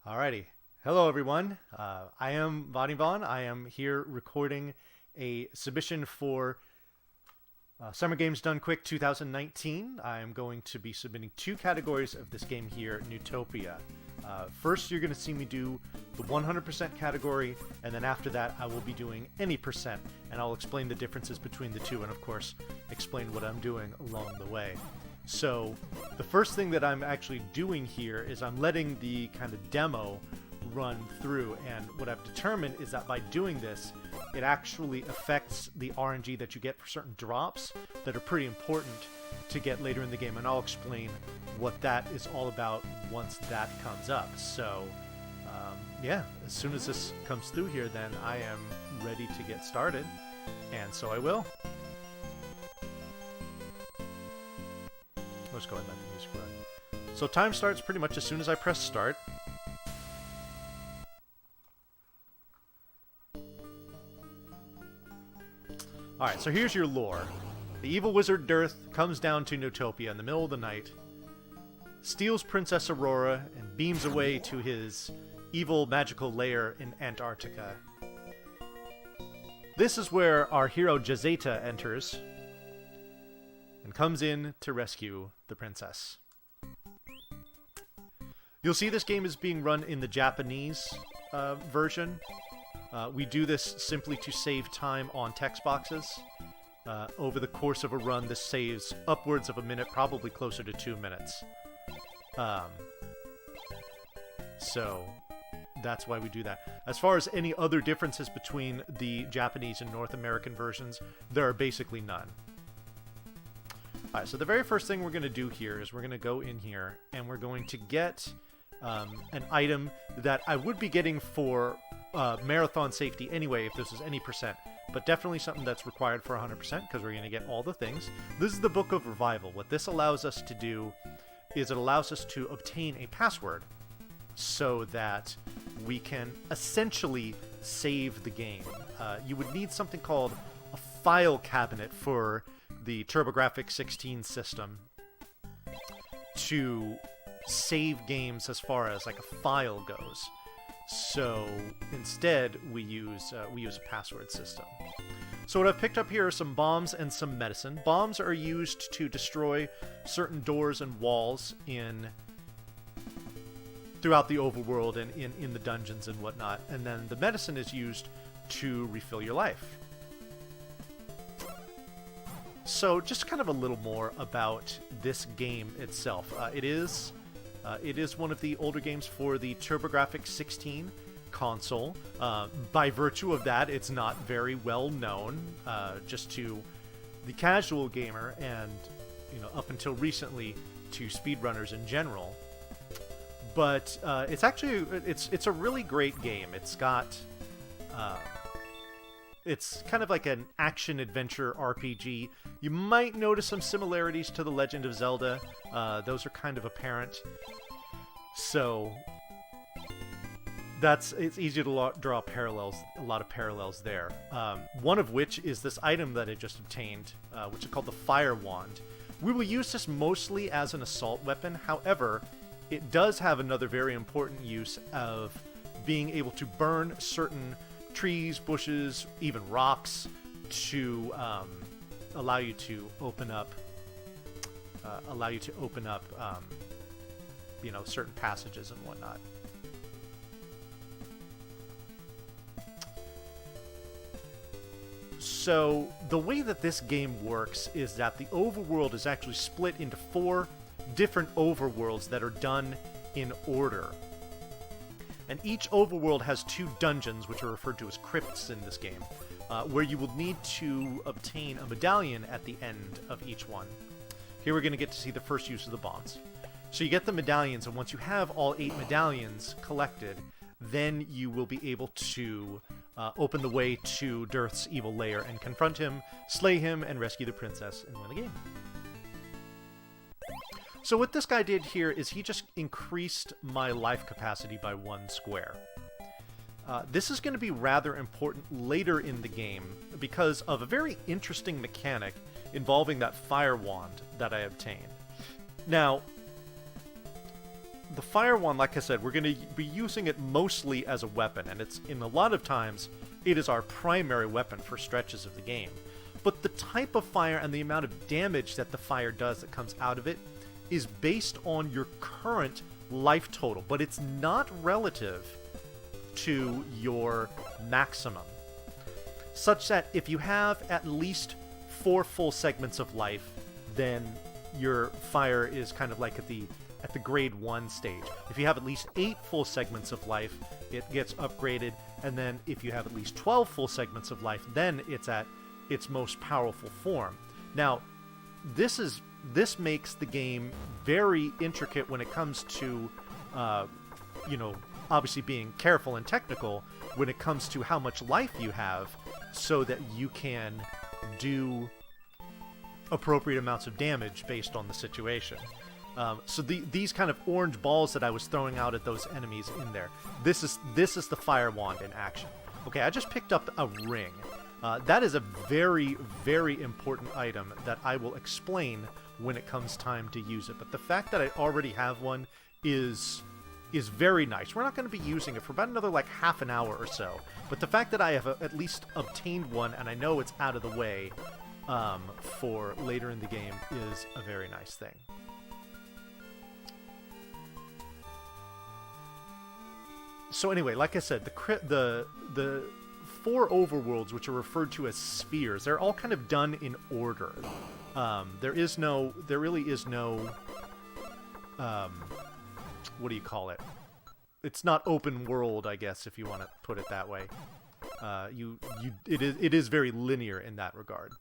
Alrighty. Hello, everyone. I am Vonnie Vaughn. I am here recording a submission for Summer Games Done Quick 2019. I am going to be submitting two categories of this game here, Neutopia. First, you're going to see me do the 100% category, and then after that, I will be doing any percent, and I'll explain the differences between the two, and of course, explain what I'm doing along the way. So, the first thing that I'm actually doing here is I'm letting the kind of demo run through, and what I've determined is that by doing this, it actually affects the RNG that you get for certain drops that are pretty important to get later in the game, and I'll explain what that is all about once that comes up. So, yeah, as soon as this comes through here, then I am ready to get started, and so I will. Let's go ahead and let the music run. So time starts pretty much as soon as I press start. Alright, so here's your lore. The evil wizard Dearth comes down to Neutopia in the middle of the night, steals Princess Aurora, and beams away to his evil magical lair in Antarctica. This is where our hero Jazeta enters and comes in to rescue the princess. You'll see this game is being run in the Japanese version. We do this simply to save time on text boxes. Over the course of a run, this saves upwards of a minute, probably closer to 2 minutes. So that's why we do that. As far as any other differences between the Japanese and North American versions, there are basically none. Alright, so the very first thing we're going to do here is we're going to go in here and we're going to get an item that I would be getting for marathon safety anyway if this is any percent, but definitely something that's required for 100% because we're going to get all the things. This is the Book of Revival. What this allows us to do is it allows us to obtain a password so that we can essentially save the game. You would need something called a file cabinet for the TurboGrafx-16 system to save games as far as like a file goes. So instead we use a password system. So what I've picked up here are some bombs and some medicine. Bombs are used to destroy certain doors and walls throughout the overworld and in the dungeons and whatnot. And then the medicine is used to refill your life. So just kind of a little more about this game itself. It is one of the older games for the TurboGrafx-16 console. By virtue of that, it's not very well known just to the casual gamer and, up until recently to speedrunners in general. But it's actually it's a really great game. It's got it's kind of like an action-adventure RPG. You might notice some similarities to The Legend of Zelda. Those are kind of apparent. So it's easy to draw parallels, a lot of parallels there. One of which is this item that I just obtained, which is called the Fire Wand. We will use this mostly as an assault weapon. However, it does have another very important use of being able to burn certain trees, bushes, even rocks to allow you to open up certain passages and whatnot. So the way that this game works is that the overworld is actually split into 4 different overworlds that are done in order. And each overworld has 2 dungeons, which are referred to as crypts in this game, where you will need to obtain a medallion at the end of each one. Here we're going to get to see the first use of the bombs. So you get the medallions, and once you have all 8 medallions collected, then you will be able to open the way to Dearth's evil lair and confront him, slay him, and rescue the princess and win the game. So what this guy did here is he just increased my life capacity by 1 square. This is going to be rather important later in the game because of a very interesting mechanic involving that fire wand that I obtained. Now, the Fire Wand, like I said, we're going to be using it mostly as a weapon, and it's in a lot of times it is our primary weapon for stretches of the game. But the type of fire and the amount of damage that the fire does that comes out of it is based on your current life total, but it's not relative to your maximum. Such that if you have at least 4 full segments of life, then your fire is kind of like at the grade 1 stage. If you have at least 8 full segments of life, it gets upgraded, and then if you have at least 12 full segments of life, then it's at its most powerful form. Now, this makes the game very intricate when it comes to, you know, obviously being careful and technical when it comes to how much life you have, so that you can do appropriate amounts of damage based on the situation. So these kind of orange balls that I was throwing out at those enemies in there, this is the Fire Wand in action. Okay, I just picked up a ring. That is a very, very important item that I will explain when it comes time to use it. But the fact that I already have one is very nice. We're not going to be using it for about another like half an hour or so. But the fact that I have at least obtained one and I know it's out of the way for later in the game is a very nice thing. So anyway, like I said, the 4 overworlds, which are referred to as spheres, they're all kind of done in order. There really is no, what do you call it? It's not open world, I guess, if you want to put it that way. It is very linear in that regard.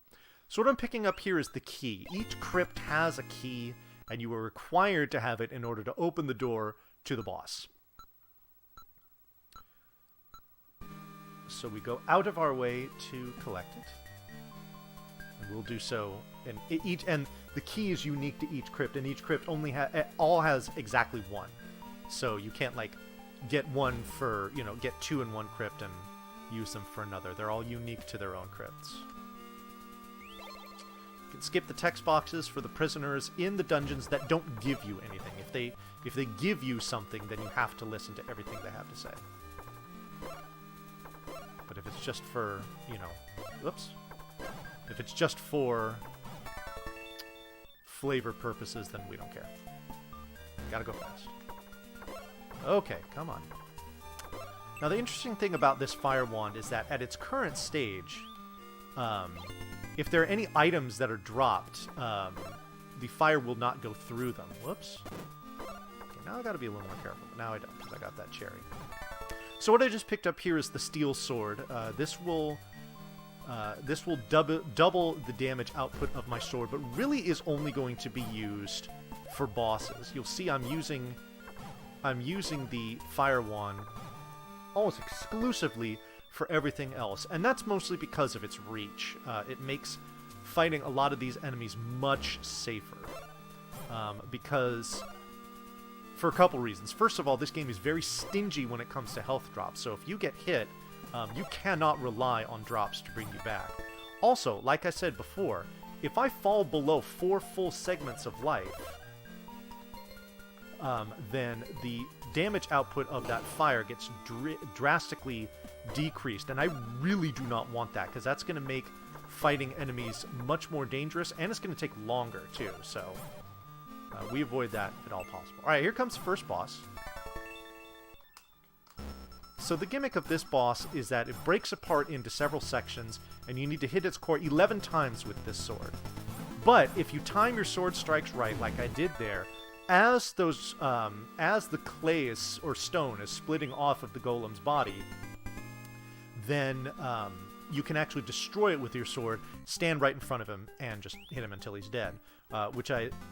So what I'm picking up here is the key. Each crypt has a key, and you are required to have it in order to open the door to the boss. So we go out of our way to collect it, and we'll do so. And the key is unique to each crypt, and each crypt all has exactly one. So you can't like get one for, you know, get 2 in one crypt and use them for another. They're all unique to their own crypts. You can skip the text boxes for the prisoners in the dungeons that don't give you anything. If they give you something, then you have to listen to everything they have to say. But if it's just for, you know, whoops. If it's just for flavor purposes, then we don't care. Gotta go fast. Okay, come on. Now the interesting thing about this Fire Wand is that at its current stage, if there are any items that are dropped, the fire will not go through them. Whoops. Okay, now I gotta be a little more careful. But now I don't, because I got that cherry. So what I just picked up here is the steel sword. This will double the damage output of my sword, but really is only going to be used for bosses. You'll see I'm using the Fire Wand almost exclusively for everything else, and that's mostly because of its reach. It makes fighting a lot of these enemies much safer, because for a couple reasons. First of all, this game is very stingy when it comes to health drops, so if you get hit, you cannot rely on drops to bring you back. Also, like I said before, if I fall below 4 full segments of life, then the damage output of that fire gets drastically decreased, and I really do not want that, because that's going to make fighting enemies much more dangerous, and it's going to take longer, too, so we avoid that if at all possible. Alright, here comes the first boss. So the gimmick of this boss is that it breaks apart into several sections, and you need to hit its core 11 times with this sword. But if you time your sword strikes right, like I did there, as the clay or stone is splitting off of the golem's body, then you can actually destroy it with your sword, stand right in front of him, and just hit him until he's dead, which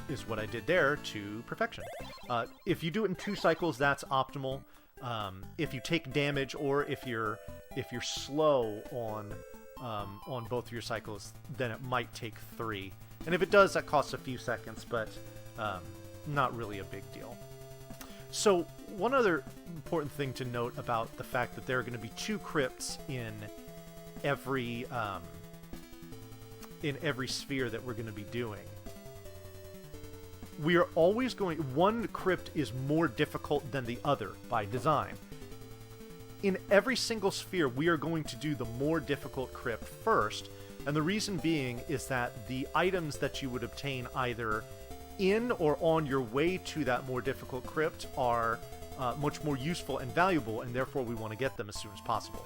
is what I did there to perfection. If you do it in 2 cycles, that's optimal. If you take damage, or if you're slow on both of your cycles, then it might take 3. And if it does, that costs a few seconds, but not really a big deal. So one other important thing to note about the fact that there are going to be 2 crypts in every sphere that we're going to be doing. we are always going... One crypt is more difficult than the other by design. In every single sphere, we are going to do the more difficult crypt first, and the reason being is that the items that you would obtain either in or on your way to that more difficult crypt are much more useful and valuable, and therefore we want to get them as soon as possible.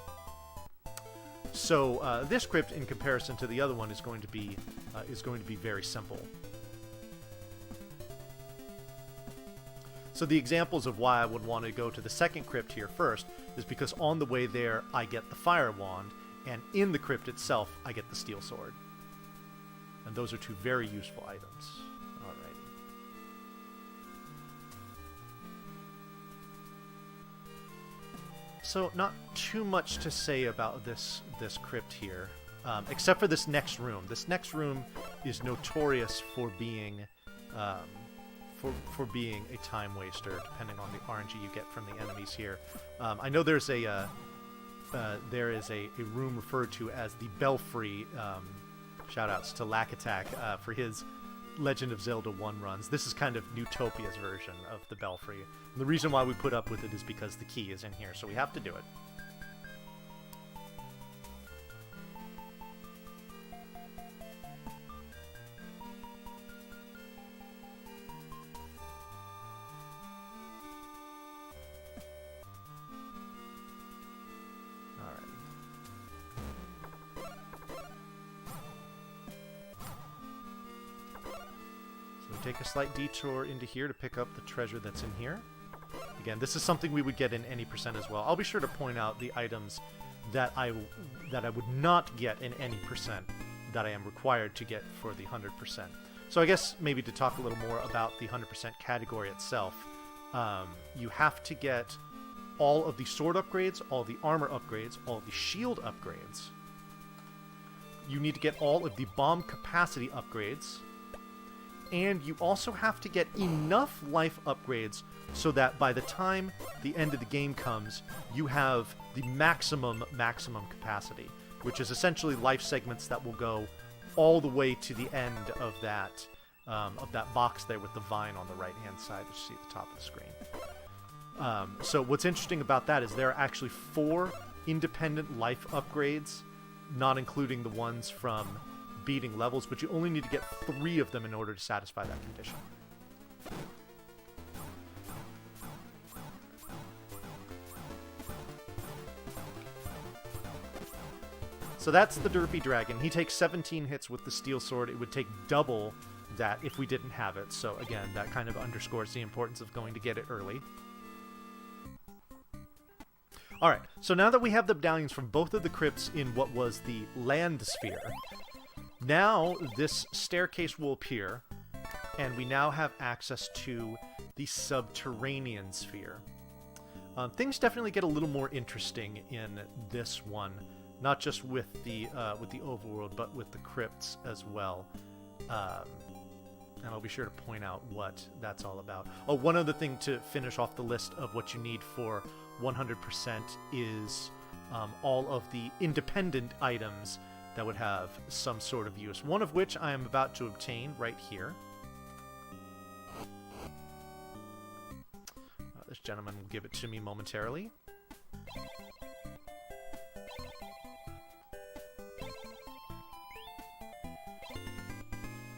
So this crypt, in comparison to the other one, is going to be very simple. So the examples of why I would want to go to the second crypt here first is because on the way there I get the fire wand, and in the crypt itself I get the steel sword. And those are two very useful items. Alrighty. So not too much to say about this crypt here, except for this next room. This next room is notorious for being for being a time waster, depending on the RNG you get from the enemies here. I know there's a there is a room referred to as the Belfry. Shoutouts to Lack Attack for his Legend of Zelda 1 runs. This is kind of Neutopia's version of the Belfry. And the reason why we put up with it is because the key is in here, so we have to do it. Take a slight detour into here to pick up the treasure that's in here. Again, this is something we would get in any percent as well. I'll be sure to point out the items that I would not get in any percent that I am required to get for the 100%. So I guess maybe to talk a little more about the 100% category itself, you have to get all of the sword upgrades, all the armor upgrades, all the shield upgrades. You need to get all of the bomb capacity upgrades. And you also have to get enough life upgrades so that by the time the end of the game comes, you have the maximum capacity, which is essentially life segments that will go all the way to the end of that box there with the vine on the right-hand side, which you see at the top of the screen. So what's interesting about that is there are actually 4 independent life upgrades, not including the ones from beating levels, but you only need to get 3 of them in order to satisfy that condition. So that's the Derpy Dragon. He takes 17 hits with the steel sword. It would take double that if we didn't have it. So again, that kind of underscores the importance of going to get it early. Alright, so now that we have the medallions from both of the crypts in what was the land sphere, now this staircase will appear, and we now have access to the subterranean sphere. Things definitely get a little more interesting in this one, not just with the overworld, but with the crypts as well. And I'll be sure to point out what that's all about. Oh, one other thing to finish off the list of what you need for 100% is all of the independent items that would have some sort of use, one of which I am about to obtain right here. This gentleman will give it to me momentarily.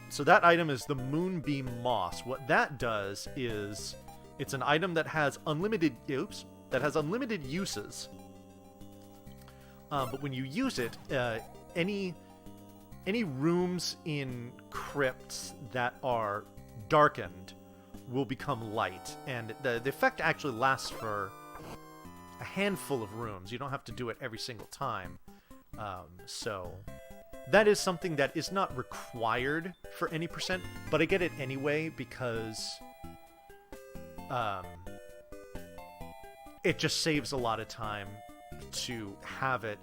So that item is the Moonbeam Moss. What that does is it's an item that has unlimited uses. But when you use it, any rooms in crypts that are darkened will become light, and the effect actually lasts for a handful of rooms. You don't have to do it every single time. So that is something that is not required for any percent, but I get it anyway because it just saves a lot of time to have it,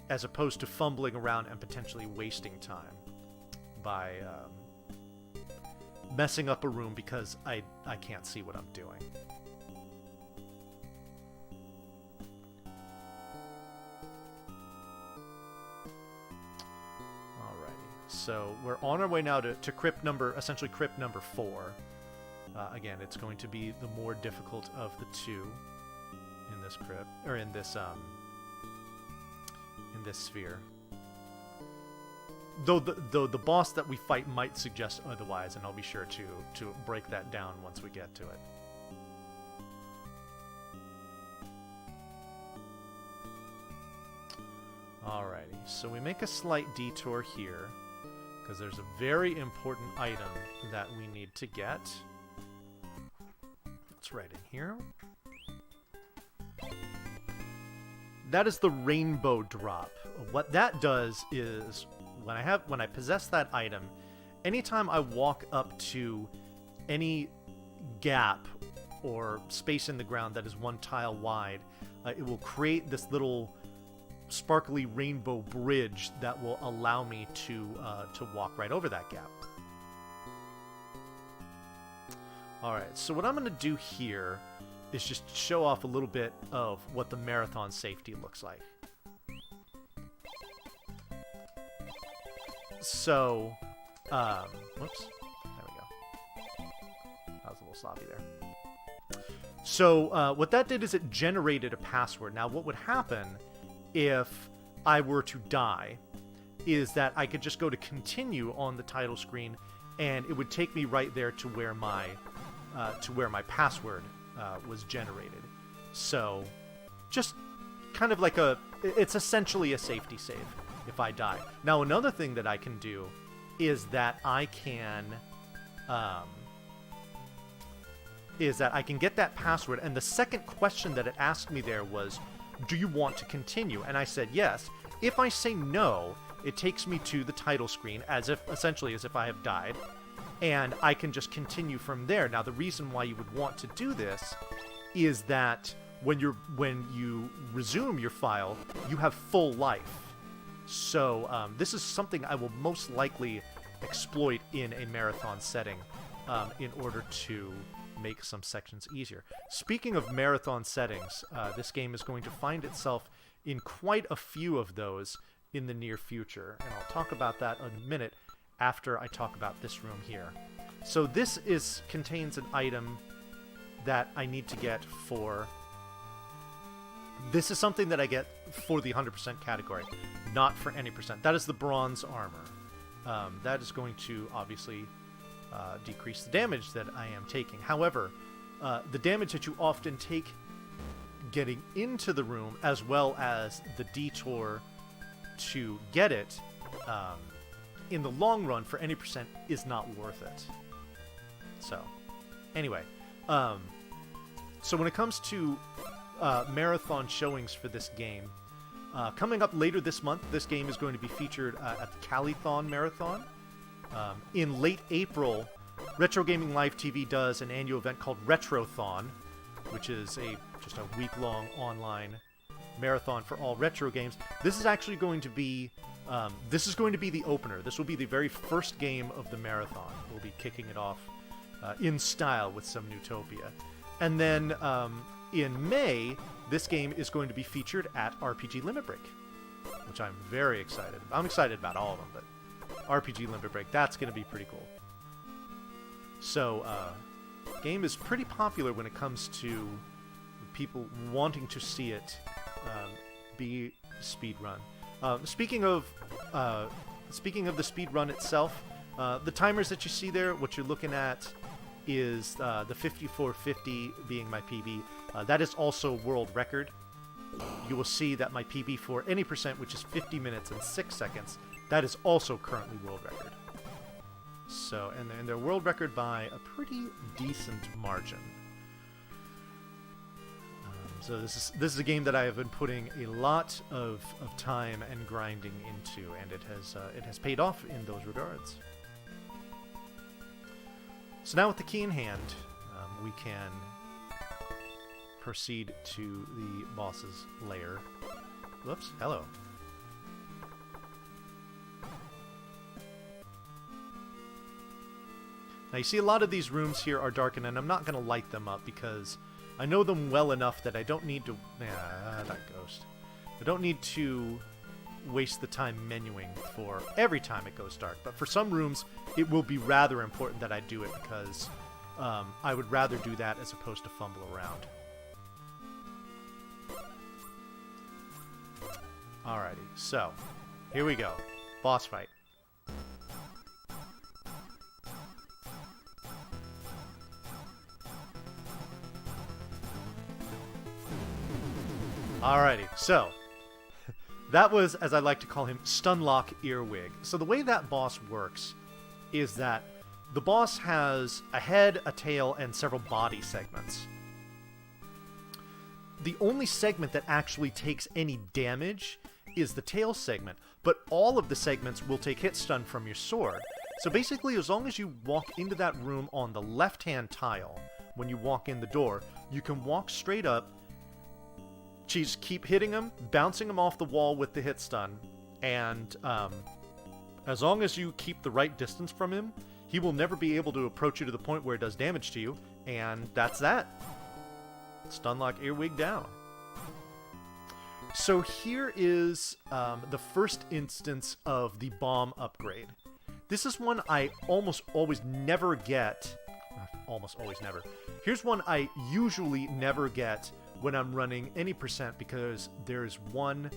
as opposed to fumbling around and potentially wasting time by messing up a room because I can't see what I'm doing. Alrighty, So we're on our way now to crypt number, essentially crypt number 4. Again, it's going to be the more difficult of the two in this crypt, or in this sphere. Though the boss that we fight might suggest otherwise, and I'll be sure to break that down once we get to it. Alrighty, so we make a slight detour here, because there's a very important item that we need to get. It's right in here. That is the rainbow drop. What that does is, when I possess that item, anytime I walk up to any gap or space in the ground that is 1 tile wide, it will create this little sparkly rainbow bridge that will allow me to walk right over that gap. Alright, so what I'm going to do here is just show off a little bit of what the marathon safety looks like. So, whoops, there we go. That was a little sloppy there. So, what that did is it generated a password. Now, what would happen if I were to die is that I could just go to continue on the title screen, and it would take me right there to where my password was generated. So, just kind of like it's essentially a safety save if I die. Now, another thing that I can do is that I can get that password, and the second question that it asked me there was, do you want to continue? And I said yes. If I say no, it takes me to the title screen essentially as if I have died, and I can just continue from there. Now, the reason why you would want to do this is that when you resume your file, you have full life. So this is something I will most likely exploit in a marathon setting in order to make some sections easier. Speaking of marathon settings, this game is going to find itself in quite a few of those in the near future, and I'll talk about that in a minute after I talk about this room here. So this contains an item that I need to get for... This is something that I get for the 100% category, not for any percent. That is the bronze armor. That is going to obviously decrease the damage that I am taking. However, the damage that you often take getting into the room, as well as the detour to get it, in the long run, for any percent, is not worth it. So, anyway, so when it comes to marathon showings for this game, coming up later this month, this game is going to be featured at the Calithon Marathon. In late April, Retro Gaming Live TV does an annual event called Retrothon, which is just a week-long online marathon for all retro games. This is actually going to be the opener. This will be the very first game of the marathon. We'll be kicking it off in style with some Neutopia. And then in May, this game is going to be featured at RPG Limit Break, which I'm very excited about. I'm excited about all of them, but RPG Limit Break, that's going to be pretty cool. So, game is pretty popular when it comes to people wanting to see it be speedrun. Speaking of the speedrun itself, the timers that you see there, what you're looking at is the 5450 being my PB. That is also world record. You will see that my PB for any percent, which is 50 minutes and 6 seconds, that is also currently world record. So, and they're world record by a pretty decent margin. So this is a game that I have been putting a lot of time and grinding into, and it has paid off in those regards. So now with the key in hand, we can proceed to the boss's lair. Whoops, hello. Now you see a lot of these rooms here are darkened, and I'm not going to light them up because I know them well enough that I don't need to... that ghost. I don't need to waste the time menuing for every time it goes dark. But for some rooms, it will be rather important that I do it because I would rather do that as opposed to fumble around. Alrighty, so here we go. Boss fight. Alrighty, so that was, as I like to call him, Stunlock Earwig. So the way that boss works is that the boss has a head, a tail, and several body segments. The only segment that actually takes any damage is the tail segment, but all of the segments will take hit stun from your sword. So basically, as long as you walk into that room on the left-hand tile, when you walk in the door, you can walk straight up, just keep hitting him, bouncing him off the wall with the hit stun, and as long as you keep the right distance from him, he will never be able to approach you to the point where it does damage to you, and that's that. Stunlock Earwig down. So here is the first instance of the bomb upgrade. This is one I almost always never get. Almost always never. Here's one I usually never get when I'm running any percent, because there's one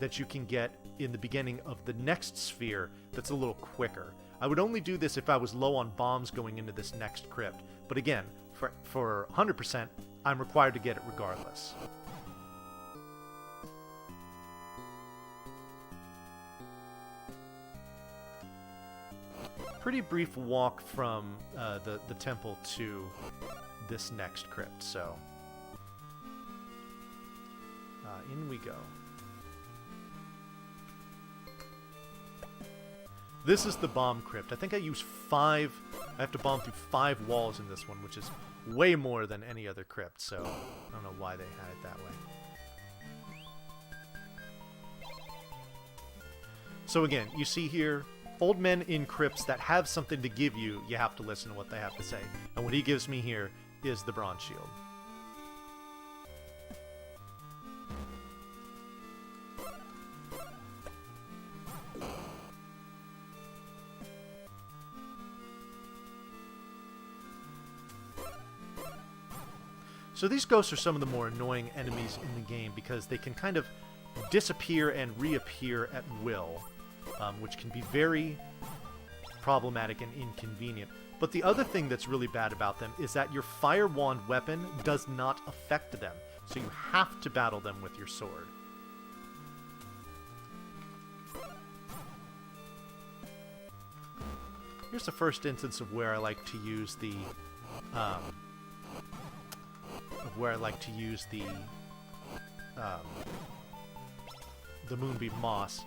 that you can get in the beginning of the next sphere that's a little quicker. I would only do this if I was low on bombs going into this next crypt. But again, for 100%, I'm required to get it regardless. Pretty brief walk from the temple to this next crypt, so in we go. This is the bomb crypt. I think I use 5... I have to bomb through 5 walls in this one, which is way more than any other crypt, so I don't know why they had it that way. So again, you see here, old men in crypts that have something to give you, you have to listen to what they have to say. And what he gives me here is the bronze shield. So these ghosts are some of the more annoying enemies in the game because they can kind of disappear and reappear at will, which can be very problematic and inconvenient. But the other thing that's really bad about them is that your fire wand weapon does not affect them, so you have to battle them with your sword. Here's the first instance of where I like to use the Moonbeam Moss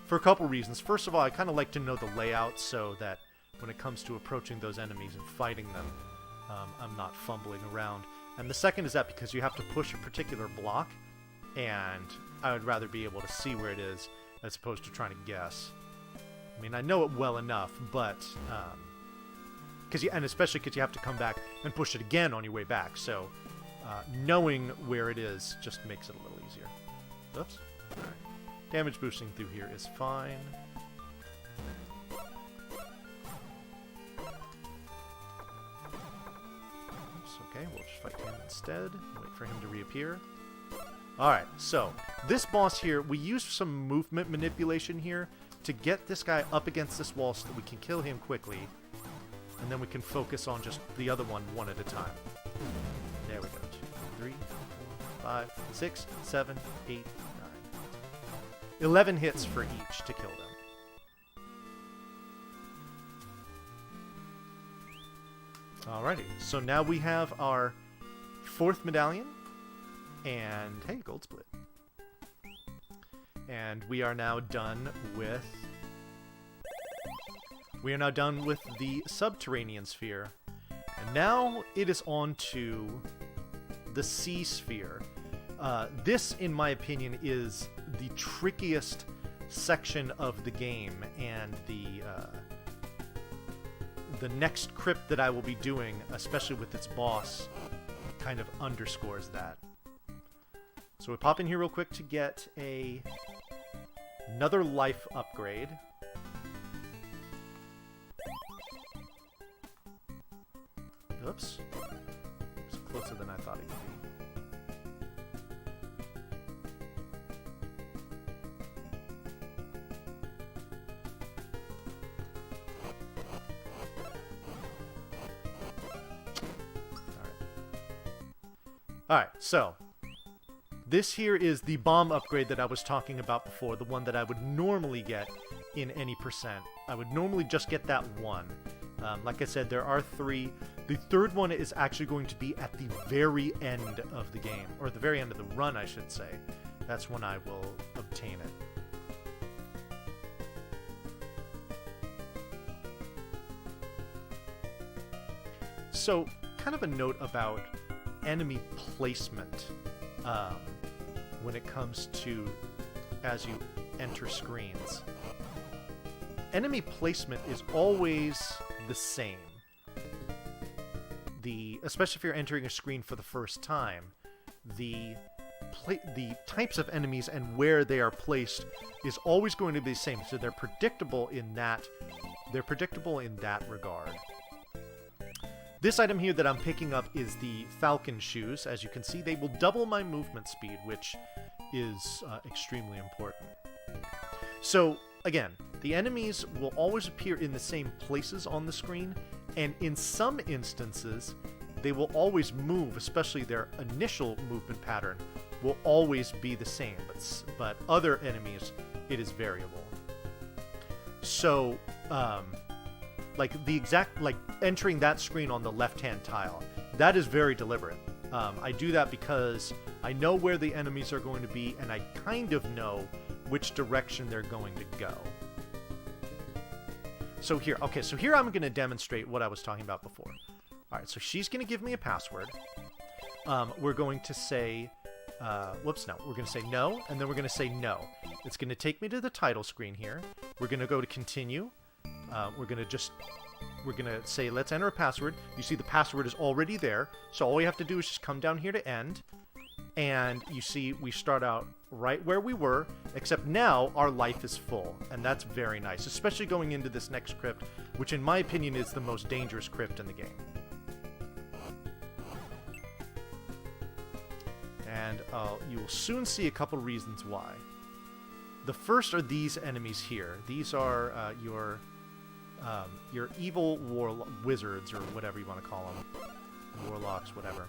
for a couple reasons. First of all, I kind of like to know the layout so that when it comes to approaching those enemies and fighting them, I'm not fumbling around. And the second is that because you have to push a particular block, and I would rather be able to see where it is as opposed to trying to guess. I mean, I know it well enough, but and especially because you have to come back and push it again on your way back. So knowing where it is just makes it a little easier. Oops. All right. Damage boosting through here is fine. Oops, okay, we'll just fight him instead. Wait for him to reappear. Alright, so this boss here, we used some movement manipulation here to get this guy up against this wall so that we can kill him quickly, and then we can focus on just the other one at a time. There we go. 2, 3, 4, 5, 6, 7, 8, 9. 11 hits for each to kill them. Alrighty, so now we have our 4th medallion, and hey, gold split. And we are now done with the subterranean sphere. And now it is on to the sea sphere. This, in my opinion, is the trickiest section of the game, and the next crypt that I will be doing, especially with its boss, kind of underscores that. So we pop in here real quick to get a Another life upgrade. Oops. It's closer than I thought it would be. Alright, so this here is the bomb upgrade that I was talking about before, the one that I would normally get in any percent. I would normally just get that one. Like I said, there are 3. The third one is actually going to be at the very end of the game, or the very end of the run, I should say. That's when I will obtain it. So, kind of a note about enemy placement when it comes to as you enter screens. Enemy placement is always the same. Especially if you're entering a screen for the first time, the types of enemies and where they are placed is always going to be the same. So they're predictable in that regard. This item here that I'm picking up is the Falcon Shoes. As you can see, they will double my movement speed, which is extremely important. So, again, the enemies will always appear in the same places on the screen, and in some instances, they will always move, especially their initial movement pattern will always be the same, but other enemies, it is variable. So, like entering that screen on the left-hand tile, that is very deliberate. I do that because I know where the enemies are going to be, and I kind of know which direction they're going to go. So here, okay, so here I'm going to demonstrate what I was talking about before. Alright, so she's going to give me a password. We're going to say, we're going to say no, and then we're going to say no. It's going to take me to the title screen here. We're going to go to continue. We're going to say, let's enter a password. You see the password is already there, so all we have to do is just come down here to end. And you see we start out right where we were, except now our life is full, and that's very nice, especially going into this next crypt, which in my opinion is the most dangerous crypt in the game. And you will soon see a couple reasons why. The first are these enemies here. These are your evil wizards, or whatever you want to call them. Warlocks, whatever.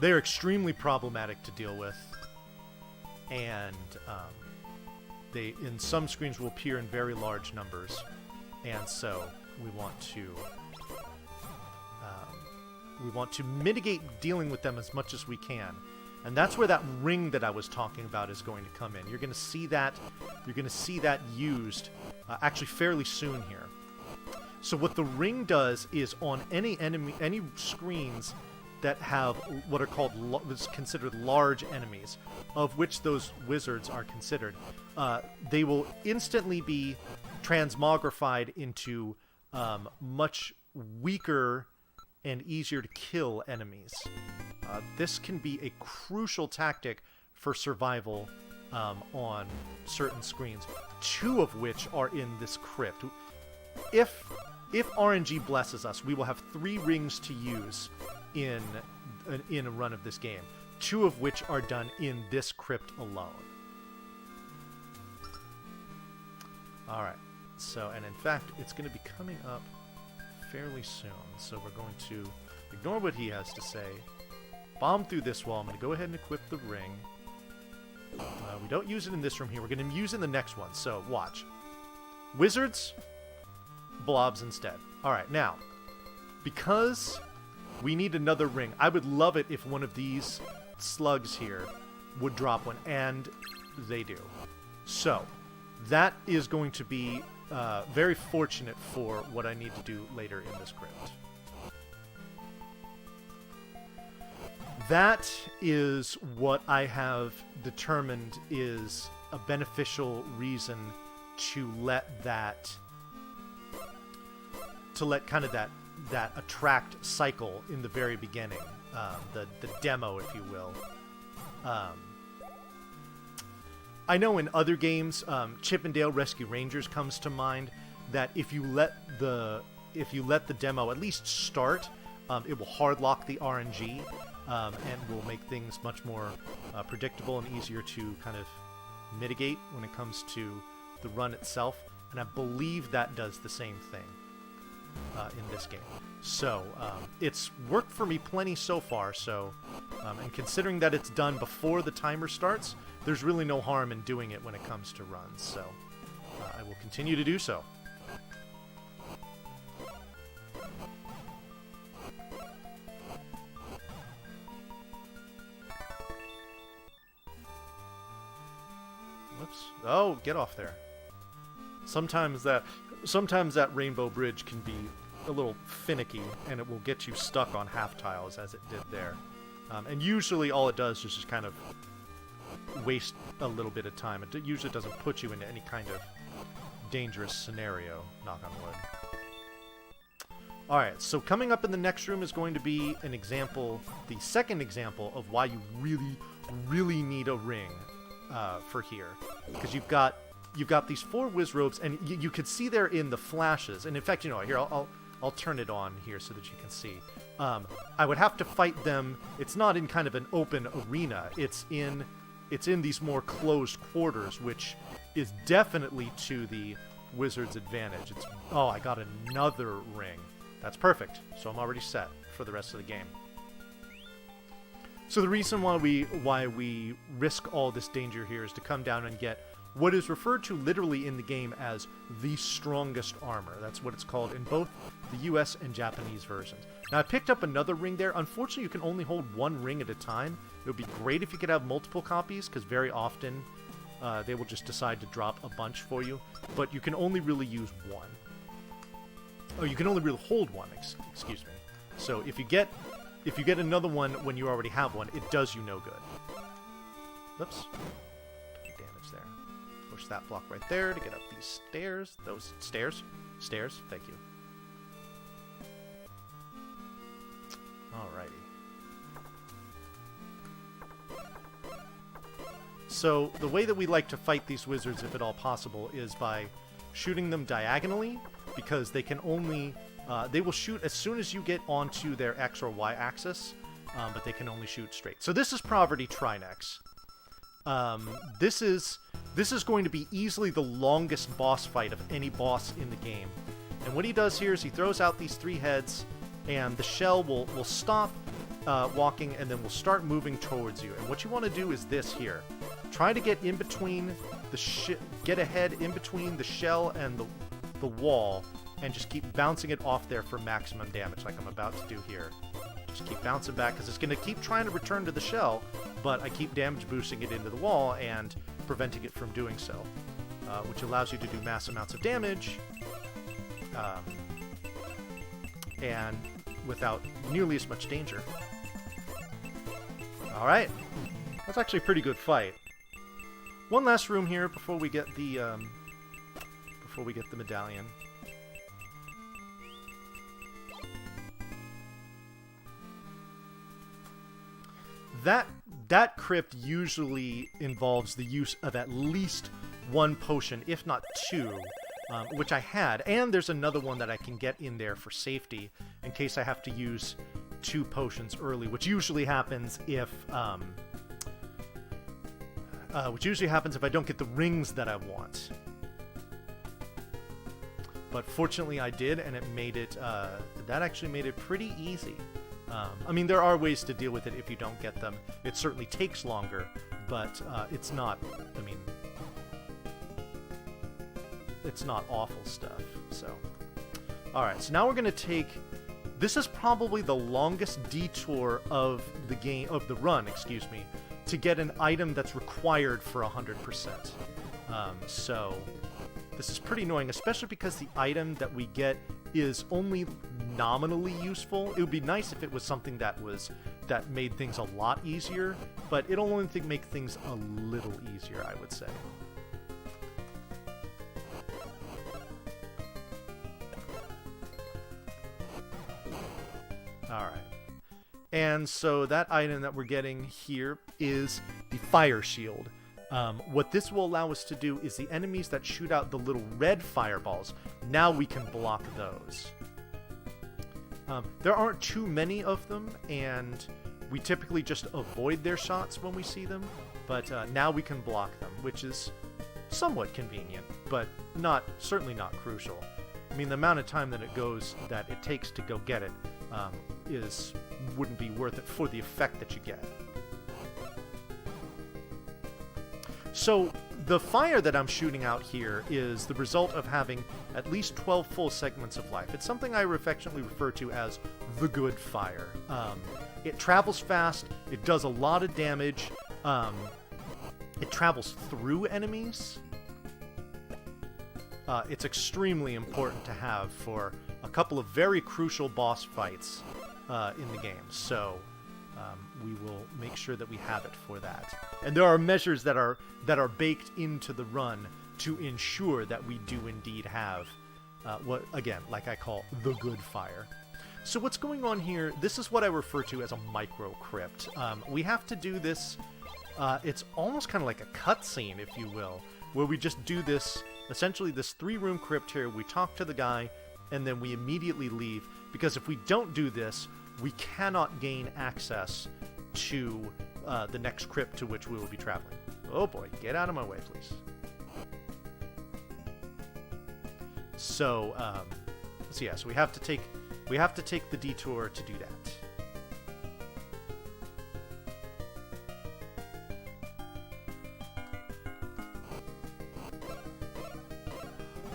They're extremely problematic to deal with, and they, in some screens, will appear in very large numbers, and so we want to mitigate dealing with them as much as we can, and that's where that ring that I was talking about is going to come in. You're going to see that. You're going to see that used actually fairly soon here. So what the ring does is on any screens that have what are called considered large enemies, of which those wizards are considered, they will instantly be transmogrified into much weaker and easier to kill enemies. This can be a crucial tactic for survival on certain screens, 2 of which are in this crypt. If RNG blesses us, we will have 3 rings to use in a run of this game, 2 of which are done in this crypt alone. Alright, so, and in fact, it's going to be coming up fairly soon, so we're going to ignore what he has to say, bomb through this wall. I'm going to go ahead and equip the ring. We don't use it in this room here, we're going to use it in the next one, so watch. Wizards, blobs instead. Alright, now, because we need another ring, I would love it if one of these slugs here would drop one, and they do. So, that is going to be very fortunate for what I need to do later in this crypt. That is what I have determined is a beneficial reason to let kind of that attract cycle in the very beginning, the demo, if you will. I know in other games, Chippendale Rescue Rangers comes to mind, that if you let the demo at least start, it will hard lock the RNG and will make things much more predictable and easier to kind of mitigate when it comes to the run itself. And I believe that does the same thing in this game. So it's worked for me plenty so far. So, and considering that it's done before the timer starts, there's really no harm in doing it when it comes to runs. So I will continue to do so. Whoops. Oh, get off there. Sometimes that rainbow bridge can be a little finicky, and it will get you stuck on half tiles as it did there. And usually all it does is just kind of waste a little bit of time. It usually doesn't put you into any kind of dangerous scenario, knock on wood. Alright, so coming up in the next room is going to be an example, the second example of why you really, really need a ring for here. Because you've got these 4 whiz robes, and you could see there in the flashes. And in fact, you know, here I'll turn it on here so that you can see. I would have to fight them. It's not in kind of an open arena. It's in these more closed quarters, which is definitely to the wizard's advantage. Oh, I got another ring. That's perfect. So I'm already set for the rest of the game. So the reason why we risk all this danger here is to come down and get what is referred to literally in the game as the strongest armor. That's what it's called in both the US and Japanese versions. Now, I picked up another ring there. Unfortunately, you can only hold 1 ring at a time. It would be great if you could have multiple copies, because very often they will just decide to drop a bunch for you. But you can only really use 1. Oh, you can only really hold 1, excuse me. So if you get another one when you already have one, it does you no good. Oops. Took damage there. Push that block right there to get up these stairs. Those stairs. Stairs. Thank you. Alrighty. So the way that we like to fight these wizards, if at all possible, is by shooting them diagonally, because they can only... they will shoot as soon as you get onto their X or Y axis, but they can only shoot straight. So this is Poverty Trinex. This is going to be easily the longest boss fight of any boss in the game. And what he does here is he throws out these 3 heads, and the shell will stop walking, and then will start moving towards you. And what you want to do is this here. Try to get in between get ahead in between the shell and the wall, and just keep bouncing it off there for maximum damage, like I'm about to do here. Just keep bouncing back, because it's going to keep trying to return to the shell, but I keep damage boosting it into the wall and preventing it from doing so, which allows you to do mass amounts of damage, and without nearly as much danger. Alright, that's actually a pretty good fight. One last room here before we get the medallion. That crypt usually involves the use of at least 1 potion, if not 2, which I had. And there's another one that I can get in there for safety in case I have to use 2 potions early, which usually happens if I don't get the rings that I want. But fortunately I did, and it made it, that actually made it pretty easy. I mean, there are ways to deal with it if you don't get them. It certainly takes longer, but it's not, I mean, it's not awful stuff, so. Alright, so now we're going to take, this is probably the longest detour of the game, of the run, excuse me, to get an item that's required for 100%. So, this is pretty annoying, especially because the item that we get is only nominally useful. It would be nice if it was something that made things a lot easier, but it'll only make things a little easier, I would say. Alright. And so that item that we're getting here is the Fire Shield. What this will allow us to do is the enemies that shoot out the little red fireballs, now we can block those. There aren't too many of them, and we typically just avoid their shots when we see them, but now we can block them, which is somewhat convenient, but certainly not crucial. I mean, the amount of time that it takes to go get it wouldn't be worth it for the effect that you get. So the fire that I'm shooting out here is the result of having at least 12 full segments of life. It's something I affectionately refer to as the good fire. It travels fast, it does a lot of damage, it travels through enemies. It's extremely important to have for a couple of very crucial boss fights in the game, so we will make sure that we have it for that. And there are measures that are baked into the run to ensure that we do indeed have what, again, like I call the good fire. So what's going on here, this is what I refer to as a micro crypt. We have to do this, it's almost kind of like a cutscene, if you will, where we just do this, essentially this 3-room crypt here, we talk to the guy, and then we immediately leave, because if we don't do this, we cannot gain access to the next crypt to which we will be traveling. Oh boy, get out of my way, please. So, yeah, so we have to take the detour to do that.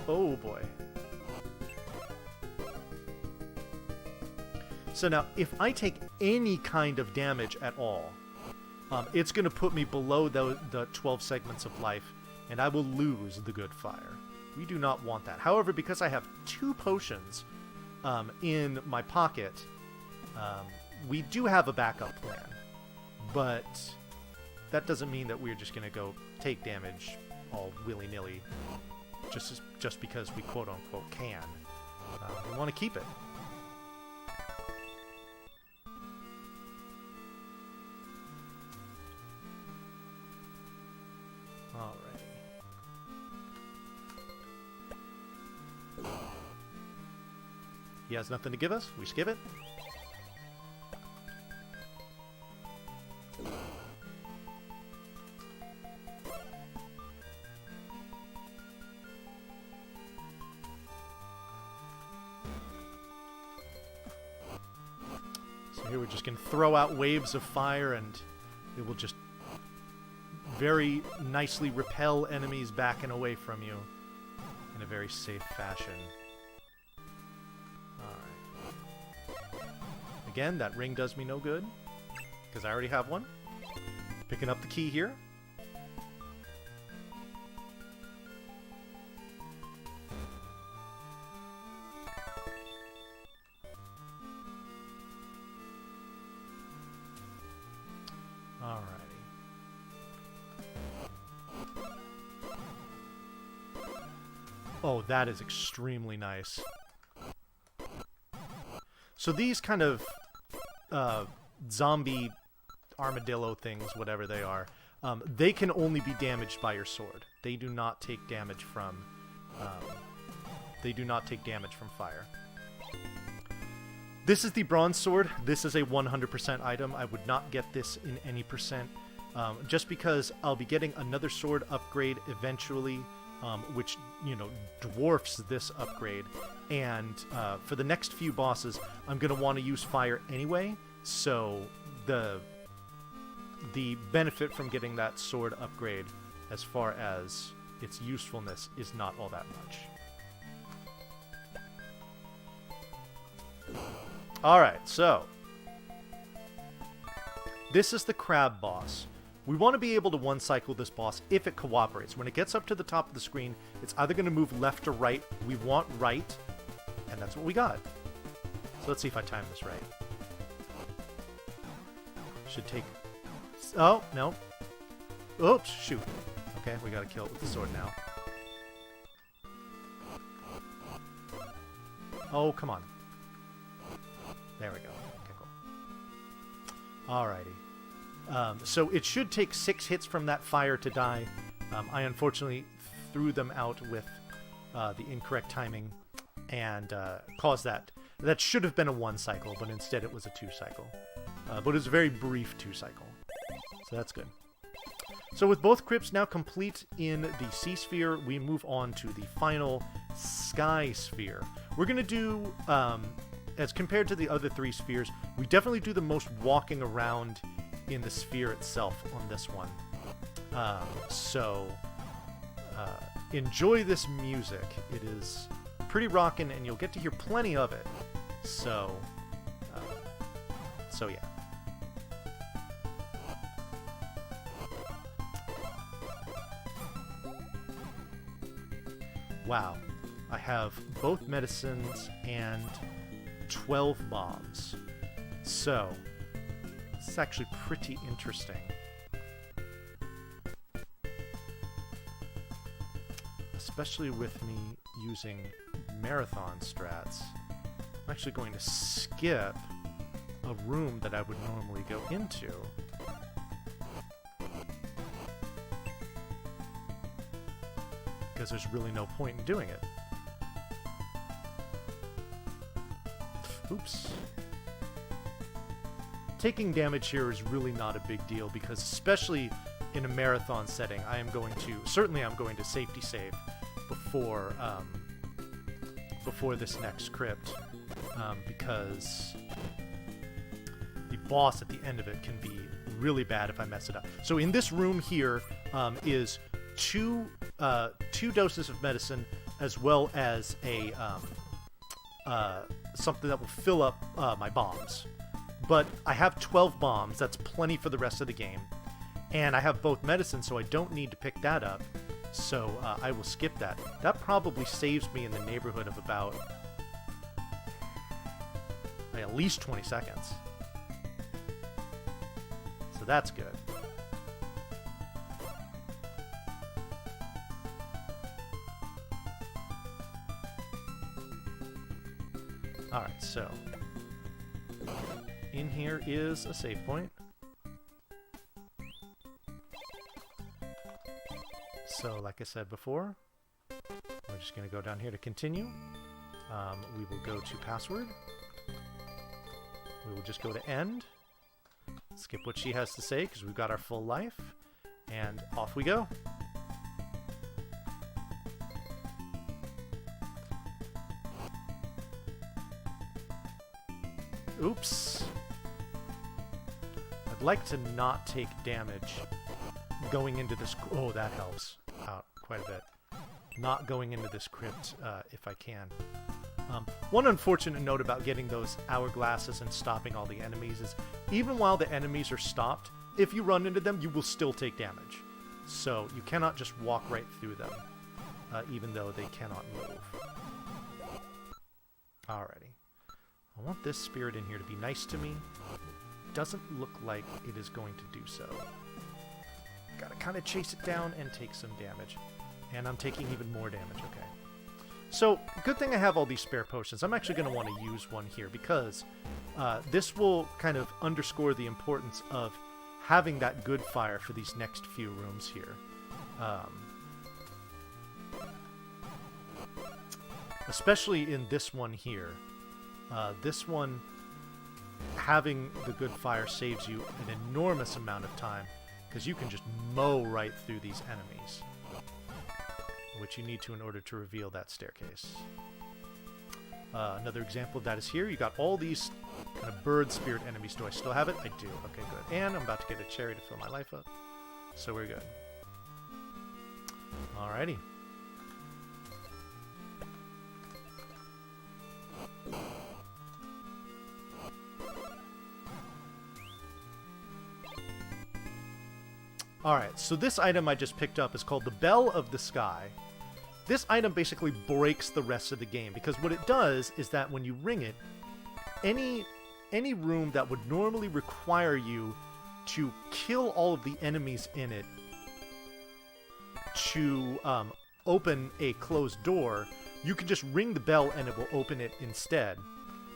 Oh boy. So now, if I take any kind of damage at all, it's going to put me below the 12 segments of life, and I will lose the good fire. We do not want that. However, because I have 2 potions in my pocket, we do have a backup plan. But that doesn't mean that we're just going to go take damage all willy-nilly just because we quote-unquote can. We want to keep it. He has nothing to give us. We skip it. So here we're just going to throw out waves of fire, and it will just very nicely repel enemies backing away from you in a very safe fashion. Again, that ring does me no good, because I already have one. Picking up the key here. Alrighty. Oh, that is extremely nice. So these kind of zombie armadillo things, whatever they are, they can only be damaged by your sword. They do not take damage from fire. This is the bronze sword. This is a 100% item. I would not get this in any percent, just because I'll be getting another sword upgrade eventually, which, dwarfs this upgrade. And for the next few bosses, I'm going to want to use fire anyway, so the benefit from getting that sword upgrade as far as its usefulness is not all that much. Alright, so this is the crab boss. We want to be able to one-cycle this boss if it cooperates. When it gets up to the top of the screen, it's either going to move left or right. We want right, and that's what we got. So let's see if I time this right. Should take... Oh, no. Oops, shoot. Okay, we gotta kill it with the sword now. Oh, come on. There we go. Okay, cool. Alrighty. So it should take 6 hits from that fire to die. I unfortunately threw them out with the incorrect timing and caused that. That should have been a 1 cycle, but instead it was a 2 cycle. But it was a very brief 2 cycle. So that's good. So with both crypts now complete in the Sea Sphere, we move on to the final Sky Sphere. We're going to do, as compared to the other 3 spheres, we definitely do the most walking around in the sphere itself on this one. So enjoy this music. It is pretty rockin', and you'll get to hear plenty of it. So yeah. Wow, I have both medicines and 12 bombs. So, this is actually pretty interesting. Especially with me using marathon strats. I'm actually going to skip a room that I would normally go into. Because there's really no point in doing it. Oops. Taking damage here is really not a big deal because especially in a marathon setting, I'm going to safety save before this next crypt because the boss at the end of it can be really bad if I mess it up. So in this room here is two doses of medicine as well as a something that will fill up my bombs. But I have 12 bombs. That's plenty for the rest of the game. And I have both medicine, so I don't need to pick that up. So I will skip that. That probably saves me in the neighborhood of about at least 20 seconds. So that's good. Alright, so in here is a save point. So, like I said before, we're just going to go down here to continue. We will go to password. We will just go to end. Skip what she has to say because we've got our full life. And off we go. Oops. I'd like to not take damage going into this... Oh, that helps out quite a bit. Not going into this crypt if I can. One unfortunate note about getting those hourglasses and stopping all the enemies is even while the enemies are stopped, if you run into them, you will still take damage. So you cannot just walk right through them, even though they cannot move. Alrighty. I want this spirit in here to be nice to me. Doesn't look like it is going to do so. Gotta kind of chase it down and take some damage. And I'm taking even more damage, okay. So, good thing I have all these spare potions. I'm actually going to want to use one here because this will kind of underscore the importance of having that good fire for these next few rooms here. Especially in this one here. This one, having the good fire saves you an enormous amount of time because you can just mow right through these enemies, which you need to in order to reveal that staircase. Another example of that is here. You got all these kind of bird spirit enemies. Do I still have it? I do. Okay, good. And I'm about to get a cherry to fill my life up. So we're good. Alrighty. Alright, so this item I just picked up is called the Bell of the Sky. This item basically breaks the rest of the game, because what it does is that when you ring it, any room that would normally require you to kill all of the enemies in it to open a closed door, you can just ring the bell and it will open it instead.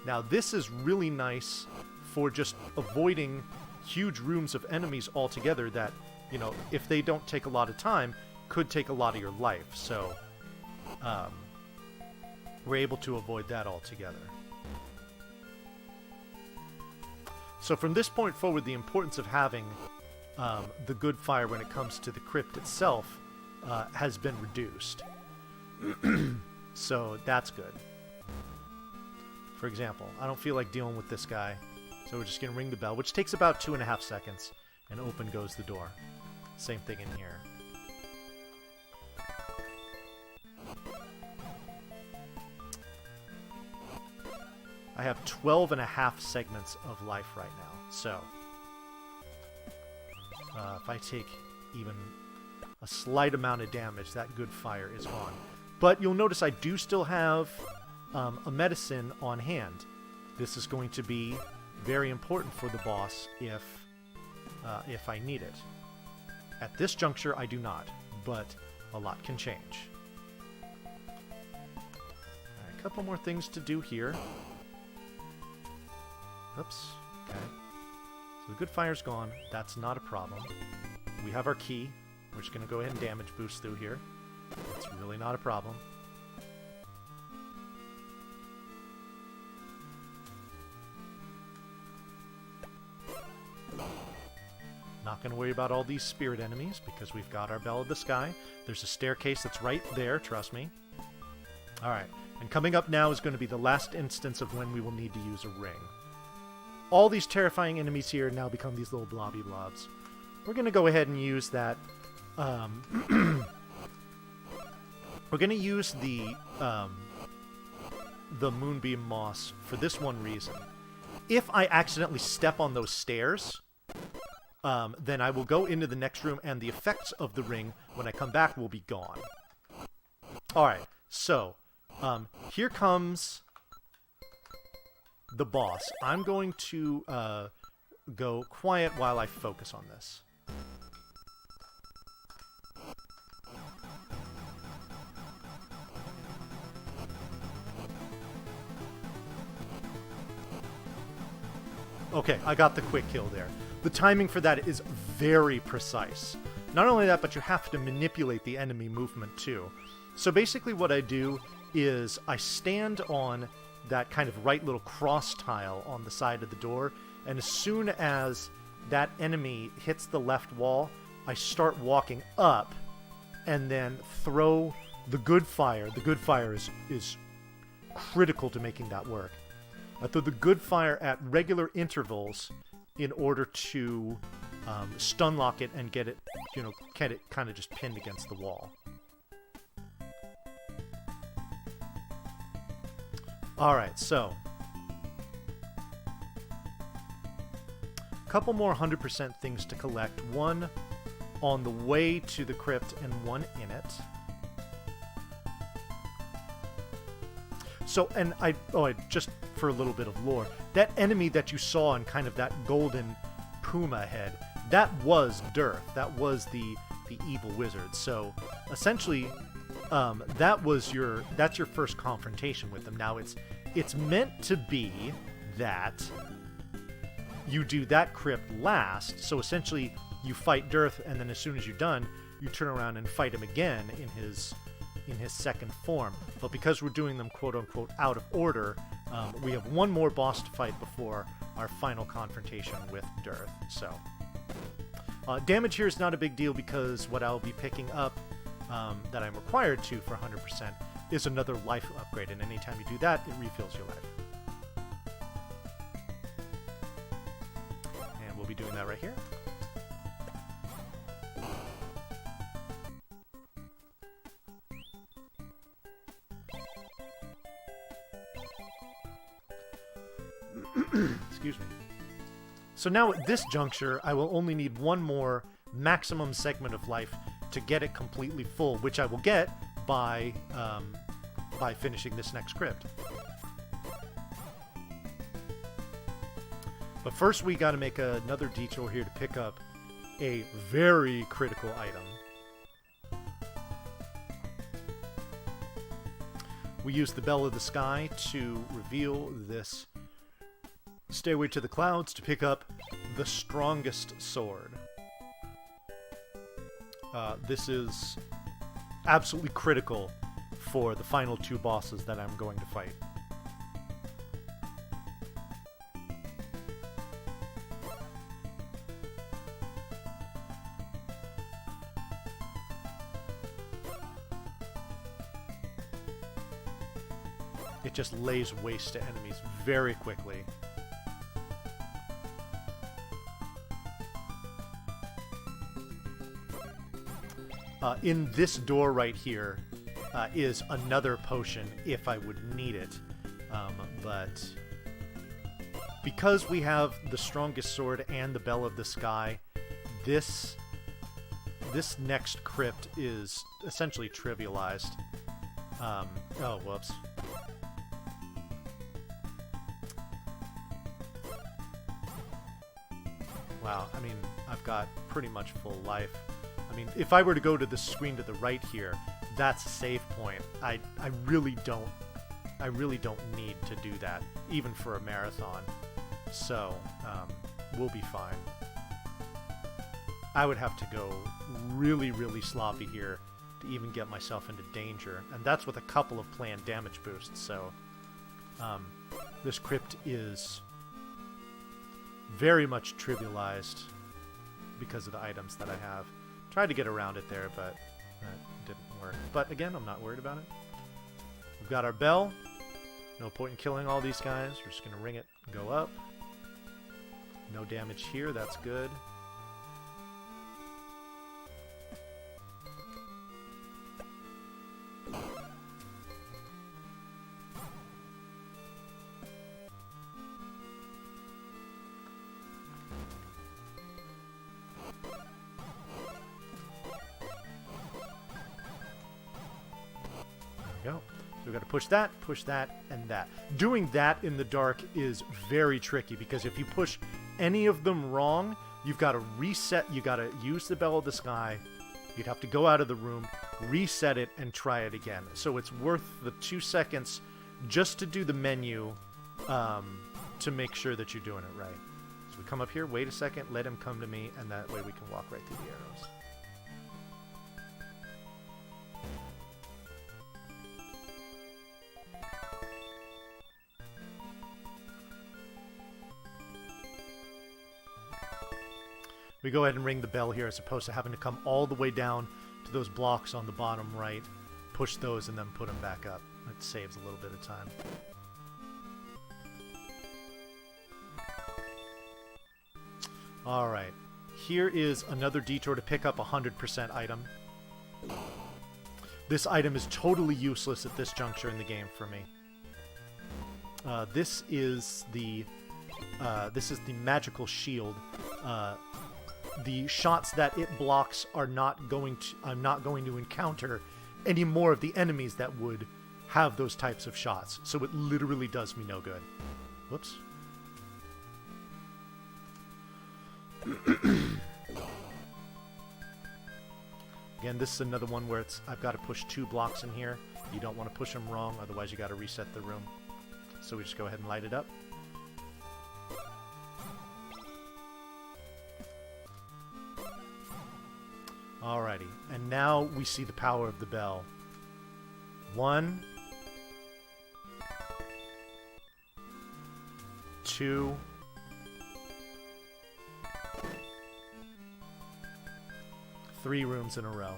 Now this is really nice for just avoiding huge rooms of enemies altogether that, you know, if they don't take a lot of time, could take a lot of your life. So we're able to avoid that altogether. So from this point forward, the importance of having the good fire when it comes to the crypt itself has been reduced. So that's good. For example, I don't feel like dealing with this guy, so we're just going to ring the bell, which takes about 2.5 seconds, and open goes the door. Same thing in here. I have 12.5 segments of life right now, so if I take even a slight amount of damage, that good fire is gone. But you'll notice I do still have a medicine on hand. This is going to be very important for the boss if I need it. At this juncture, I do not, but a lot can change. Alright, a couple more things to do here. Oops. Okay. So the good fire's gone. That's not a problem. We have our key. We're just going to go ahead and damage boost through here. That's really not a problem. Not going to worry about all these spirit enemies because we've got our Bell of the Sky. There's a staircase that's right there, trust me. Alright, and coming up now is going to be the last instance of when we will need to use a ring. All these terrifying enemies here now become these little blobby blobs. We're going to go ahead and use that. We're going to use the Moonbeam Moss for this one reason. If I accidentally step on those stairs, then I will go into the next room and the effects of the ring, when I come back, will be gone. Alright, so here comes the boss. I'm going to go quiet while I focus on this. Okay, I got the quick kill there. The timing for that is very precise. Not only that, but you have to manipulate the enemy movement too. So basically what I do is I stand on that kind of right little cross tile on the side of the door, and as soon as that enemy hits the left wall, I start walking up and then throw the good fire. The good fire is critical to making that work. I throw the good fire at regular intervals in order to stun lock it and get it kind of just pinned against the wall. Alright, so a couple more 100% things to collect. One on the way to the crypt and one in it. So, and just for a little bit of lore, that enemy that you saw in kind of that golden puma head, that was Dearth. That was the evil wizard. So, essentially, that's your first confrontation with them. Now, it's meant to be that you do that crypt last. So, essentially, you fight Dearth, and then as soon as you're done, you turn around and fight him again in his second form. But because we're doing them quote-unquote out of order, we have one more boss to fight before our final confrontation with Dearth. So, damage here is not a big deal because what I'll be picking up that I'm required to for 100% is another life upgrade, and anytime you do that, it refills your life. And we'll be doing that right here. Excuse me. So now at this juncture, I will only need one more maximum segment of life to get it completely full, which I will get by finishing this next crypt. But first we got to make another detour here to pick up a very critical item. We use the Bell of the Sky to reveal this Stairway to the Clouds to pick up the strongest sword. This is absolutely critical for the final two bosses that I'm going to fight. It just lays waste to enemies very quickly. In this door right here is another potion if I would need it. But because we have the strongest sword and the Bell of the Sky, this next crypt is essentially trivialized. Oh, whoops. Wow, I mean, I've got pretty much full life. I mean, if I were to go to the screen to the right here, that's a save point. I really don't need to do that, even for a marathon. So, we'll be fine. I would have to go really, really sloppy here to even get myself into danger, and that's with a couple of planned damage boosts, so this crypt is very much trivialized because of the items that I have. Tried to get around it there, but that didn't work. But again, I'm not worried about it. We've got our bell. No point in killing all these guys. We're just going to ring it and go up. No damage here. That's good. Go. So we've got to push that, and that. Doing that in the dark is very tricky because if you push any of them wrong, you've got to reset, you got to use the Bell of the Sky, you'd have to go out of the room, reset it, and try it again. So it's worth the 2 seconds just to do the menu to make sure that you're doing it right. So we come up here, wait a second, let him come to me, and that way we can walk right through the arrows. We go ahead and ring the bell here as opposed to having to come all the way down to those blocks on the bottom right, push those, and then put them back up. It saves a little bit of time. Alright, here is another detour to pick up a 100% item. This item is totally useless at this juncture in the game for me. This is the magical shield. The shots that it blocks are not going to. I'm not going to encounter any more of the enemies that would have those types of shots. So it literally does me no good. Whoops. Again, this is another one where I've got to push 2 blocks in here. You don't want to push them wrong, otherwise you got to reset the room. So we just go ahead and light it up. Alrighty, and now we see the power of the bell. 1, 2, 3 rooms in a row.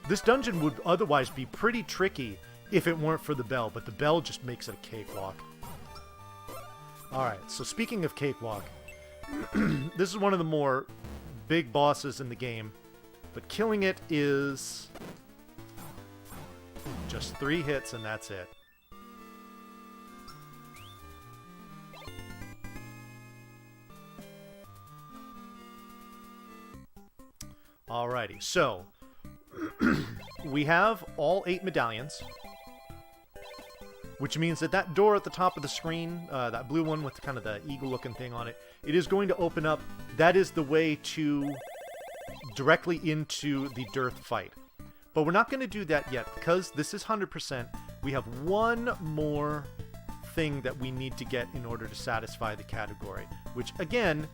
This dungeon would otherwise be pretty tricky if it weren't for the bell, but the bell just makes it a cakewalk. Alright, so speaking of cakewalk, this is one of the more big bosses in the game, but killing it is just 3 hits and that's it. Alrighty, so we have all 8 medallions, which means that that door at the top of the screen, that blue one with kind of the eagle-looking thing on it, it is going to open up. That is the way to directly into the Dearth fight. But we're not going to do that yet because this is 100%. We have one more thing that we need to get in order to satisfy the category, which again,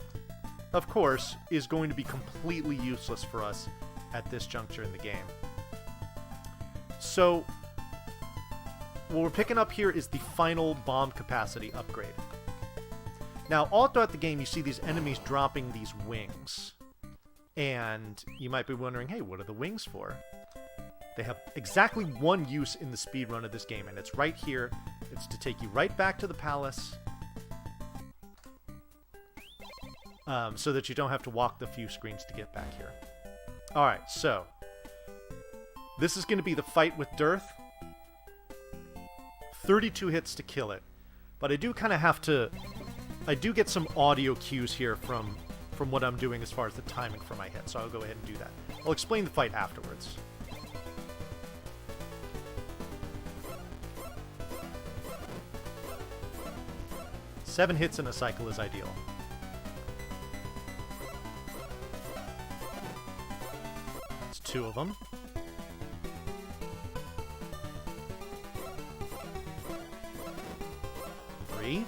of course, is going to be completely useless for us at this juncture in the game. So what we're picking up here is the final bomb capacity upgrade. Now, all throughout the game, you see these enemies dropping these wings. And you might be wondering, hey, what are the wings for? They have exactly one use in the speedrun of this game, and it's right here. It's to take you right back to the palace, so that you don't have to walk the few screens to get back here. Alright, so this is going to be the fight with Dearth. 32 hits to kill it. But I do kind of have to... I do get some audio cues here from what I'm doing as far as the timing for my hit, so I'll go ahead and do that. I'll explain the fight afterwards. Seven hits in a cycle is ideal. It's two of them. Three.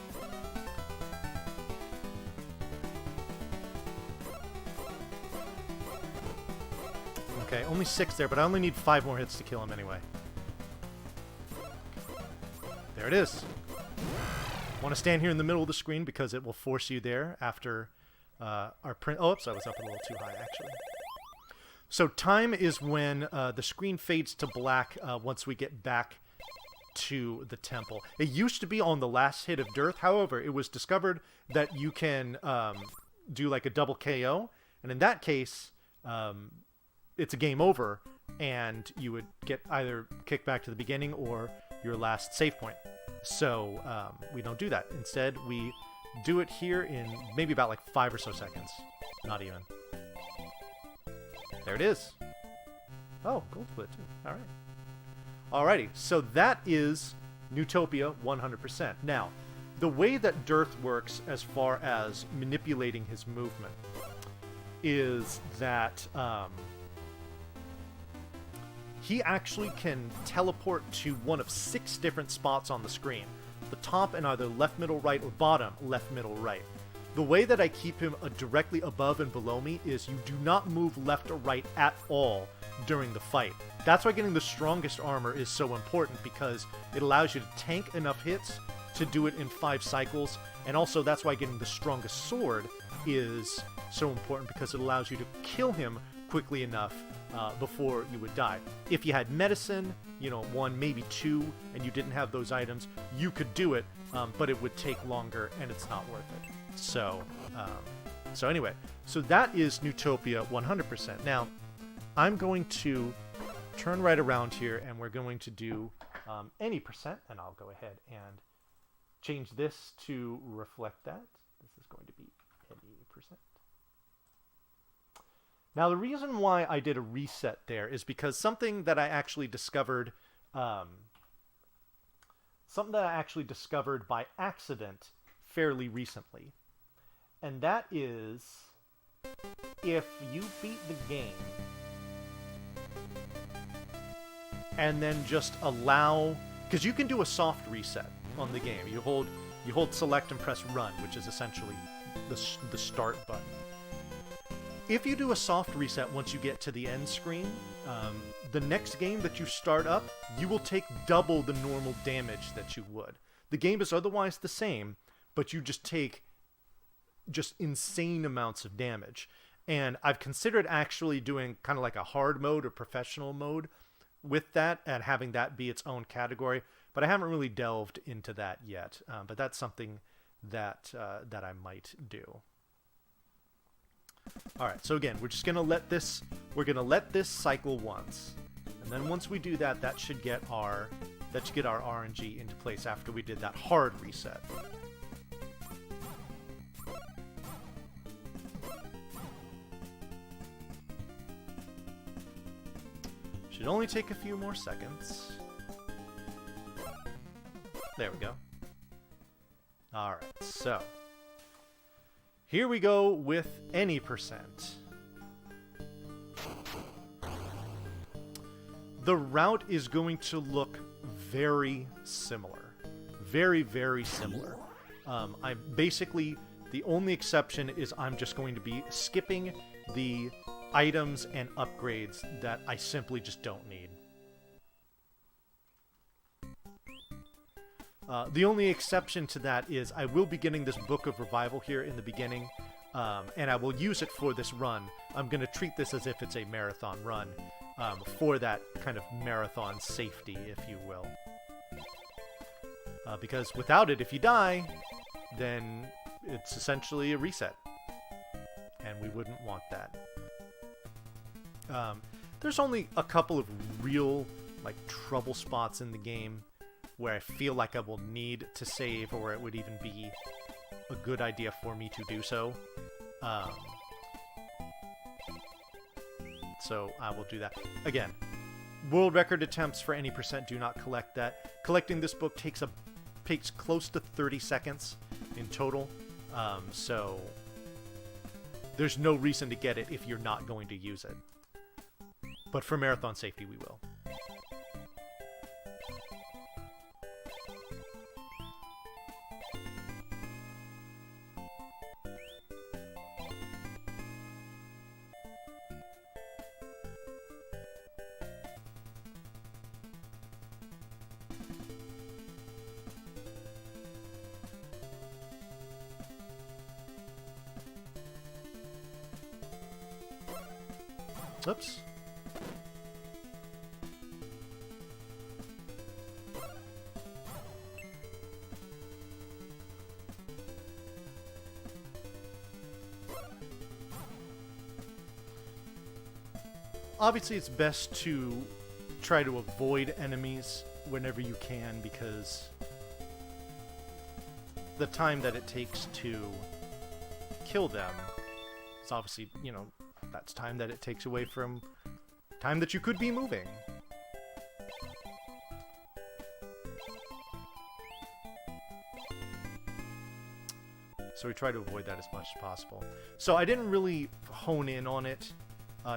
Okay, only 6 there, but I only need 5 more hits to kill him anyway. There it is. Want to stand here in the middle of the screen because it will force you there after our print. Oh, oops, I was up a little too high, actually. So time is when the screen fades to black once we get back to the temple. It used to be on the last hit of Dearth. However, it was discovered that you can do like a double KO, and in that case, it's a game over, and you would get either kicked back to the beginning or your last save point. So we don't do that. Instead, we do it here in maybe about like 5 or so seconds. Not even. There it is. Oh, gold split too. All right. Alrighty, so that is Neutopia 100%. Now, the way that Dearth works as far as manipulating his movement is that he actually can teleport to one of 6 different spots on the screen. The top and either left, middle, right, or bottom, left, middle, right. The way that I keep him directly above and below me is you do not move left or right at all during the fight. That's why getting the strongest armor is so important, because it allows you to tank enough hits to do it in 5 cycles, and also that's why getting the strongest sword is so important, because it allows you to kill him quickly enough before you would die. If you had medicine, 1, maybe 2, and you didn't have those items, you could do it, but it would take longer, and it's not worth it. So anyway, so that is Neutopia 100%. Now, I'm going to turn right around here, and we're going to do any percent, and I'll go ahead and change this to reflect that. This is going to be any percent. Now, the reason why I did a reset there is because something that I actually discovered by accident fairly recently. And that is, if you beat the game and then just allow, because you can do a soft reset on the game. You hold select and press run, which is essentially the start button. If you do a soft reset once you get to the end screen, the next game that you start up, you will take double the normal damage that you would. The game is otherwise the same, but you just take insane amounts of damage. And I've considered actually doing kind of like a hard mode or professional mode with that and having that be its own category, but I haven't really delved into that yet. But that's something that I might do. All right, so again, we're just gonna let this cycle once, and then once we do that, that should get our RNG into place after we did that hard reset. Should only take a few more seconds. There we go. All right, so here we go with any percent. The route is going to look very similar. very, very similar. I'm basically, the only exception is I'm just going to be skipping the items and upgrades that I simply just don't need. The only exception to that is I will be getting this Book of Revival here in the beginning, and I will use it for this run. I'm going to treat this as if it's a marathon run, for that kind of marathon safety, if you will. Because without it, if you die, then it's essentially a reset. And we wouldn't want that. There's only a couple of real, like, trouble spots in the game where I feel like I will need to save, or it would even be a good idea for me to do so. So I will do that. Again, world record attempts for any percent, do not collect that. Collecting this book takes close to 30 seconds in total. So there's no reason to get it if you're not going to use it. But for marathon safety, we will. Oops. Obviously, it's best to try to avoid enemies whenever you can, because the time that it takes to kill them is obviously, you know, that's time that it takes away from time that you could be moving. So we try to avoid that as much as possible. So I didn't really hone in on it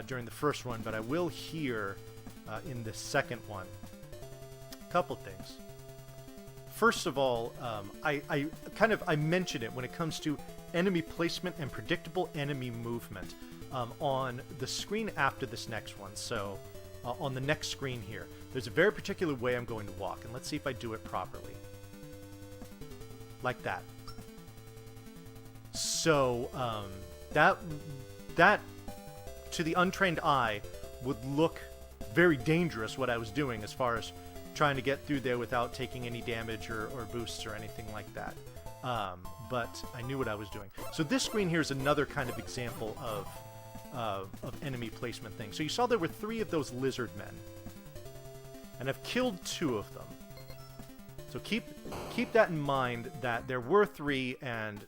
during the first run, but I will here in the second one. A couple things. First of all, I mentioned it when it comes to enemy placement and predictable enemy movement. On the screen after this next one, so on the next screen here, there's a very particular way I'm going to walk, and let's see if I do it properly. Like that. So, that to the untrained eye would look very dangerous, what I was doing, as far as trying to get through there without taking any damage or boosts or anything like that. But I knew what I was doing. So this screen here is another kind of example of enemy placement thing. So you saw there were 3 of those lizard men, and I've killed 2 of them. So keep that in mind, that there were 3 and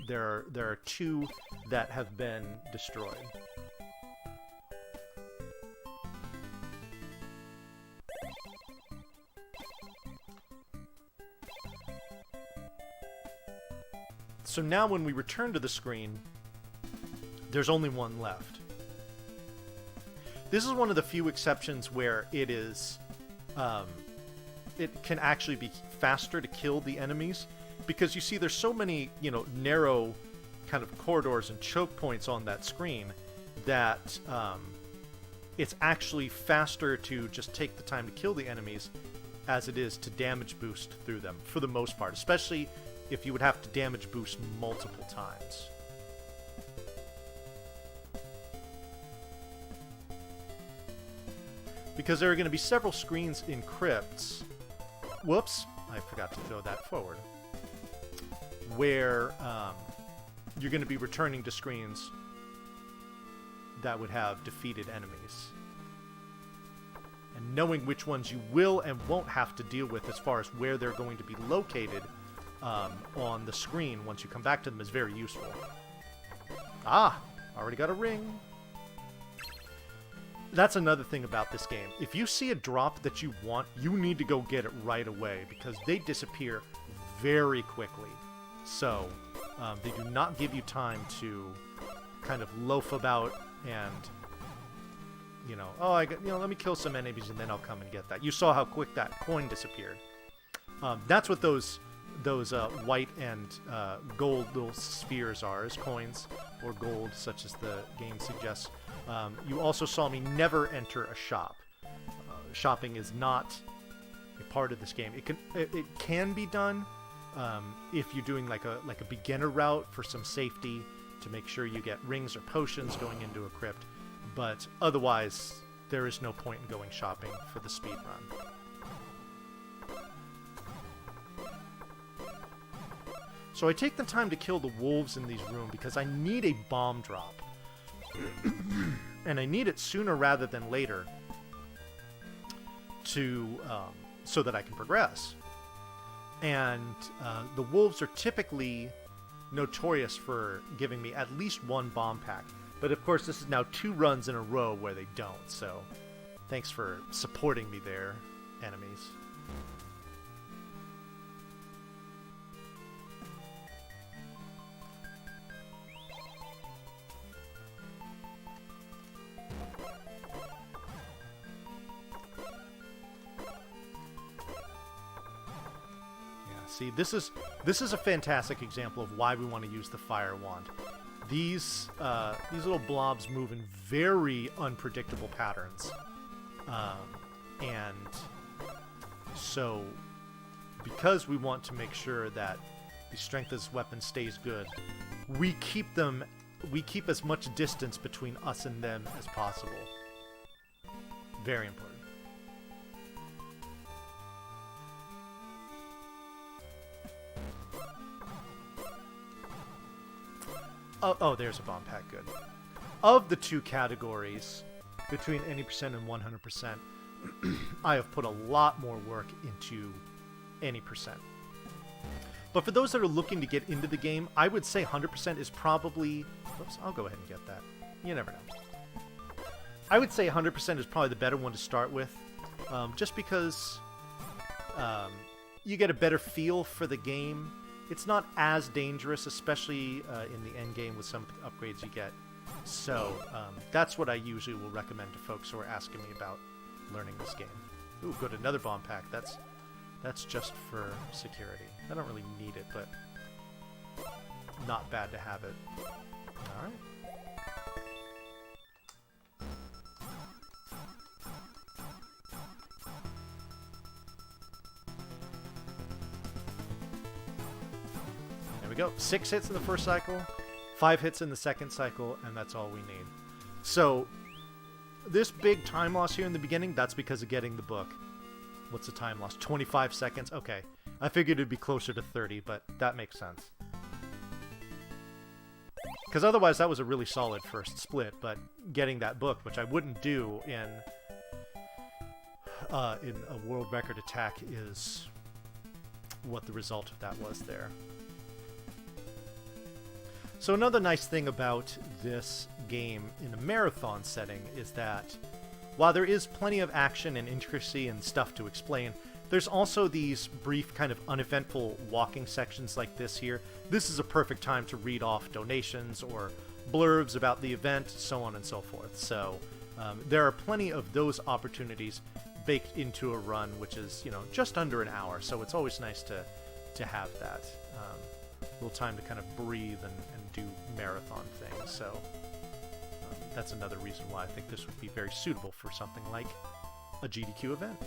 there are 2 that have been destroyed. So now when we return to the screen, there's only 1 left. This is one of the few exceptions where it is, it can actually be faster to kill the enemies, because you see there's so many, you know, narrow kind of corridors and choke points on that screen that it's actually faster to just take the time to kill the enemies as it is to damage boost through them, for the most part, especially if you would have to damage boost multiple times. Because there are going to be several screens in crypts. Whoops, I forgot to throw that forward. Where you're going to be returning to screens that would have defeated enemies. And knowing which ones you will and won't have to deal with as far as where they're going to be located on the screen once you come back to them is very useful. Ah, already got a ring. That's another thing about this game. If you see a drop that you want, you need to go get it right away, because they disappear very quickly. So, they do not give you time to kind of loaf about and, you know, oh, let me kill some enemies and then I'll come and get that. You saw how quick that coin disappeared. That's what those those white and gold little spheres are as coins, or gold, such as the game suggests. You also saw me never enter a shop. Shopping is not a part of this game. It can be done if you're doing like a beginner route for some safety to make sure you get rings or potions going into a crypt, but otherwise there is no point in going shopping for the speed run. So I take the time to kill the wolves in these rooms because I need a bomb drop. And I need it sooner rather than later to so that I can progress. And the wolves are typically notorious for giving me at least one bomb pack. But of course this is now 2 runs in a row where they don't, so thanks for supporting me there, enemies. See, this is a fantastic example of why we want to use the fire wand. These little blobs move in very unpredictable patterns, and so because we want to make sure that the strength of this weapon stays good, we keep as much distance between us and them as possible. Very important. Oh, there's a bomb pack, good. Of the 2 categories, between any percent and 100%, I have put a lot more work into any percent. But for those that are looking to get into the game, I would say 100% is probably... Oops, I'll go ahead and get that. You never know. I would say 100% is probably the better one to start with, just because you get a better feel for the game. It's not as dangerous, especially in the end game with some upgrades you get. So that's what I usually will recommend to folks who are asking me about learning this game. Ooh, good, another bomb pack. That's just for security. I don't really need it, but not bad to have it. All right. We go. 6 hits in the first cycle, 5 hits in the second cycle, and that's all we need. So this big time loss here in the beginning, that's because of getting the book. What's the time loss? 25 seconds? Okay. I figured it'd be closer to 30, but that makes sense. Because otherwise that was a really solid first split, but getting that book, which I wouldn't do in a world record attack, is what the result of that was there. So another nice thing about this game in a marathon setting is that while there is plenty of action and intricacy and stuff to explain, there's also these brief kind of uneventful walking sections like this here. This is a perfect time to read off donations or blurbs about the event, so on and so forth. So there are plenty of those opportunities baked into a run, which is, you know, just under an hour. So it's always nice to have that little time to kind of breathe and do marathon things. So that's another reason why I think this would be very suitable for something like a GDQ event.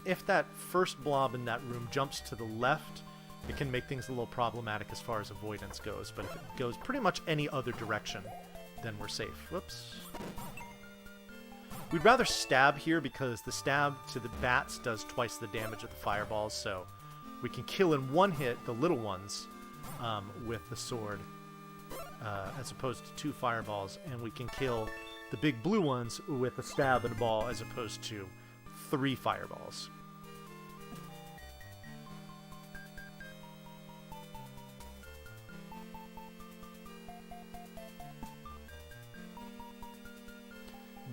If that first blob in that room jumps to the left, it can make things a little problematic as far as avoidance goes. But if it goes pretty much any other direction, then we're safe. Whoops. We'd rather stab here because the stab to the bats does twice the damage of the fireballs, so we can kill in one hit the little ones with the sword as opposed to 2 fireballs, and we can kill the big blue ones with a stab and a ball as opposed to 3 fireballs.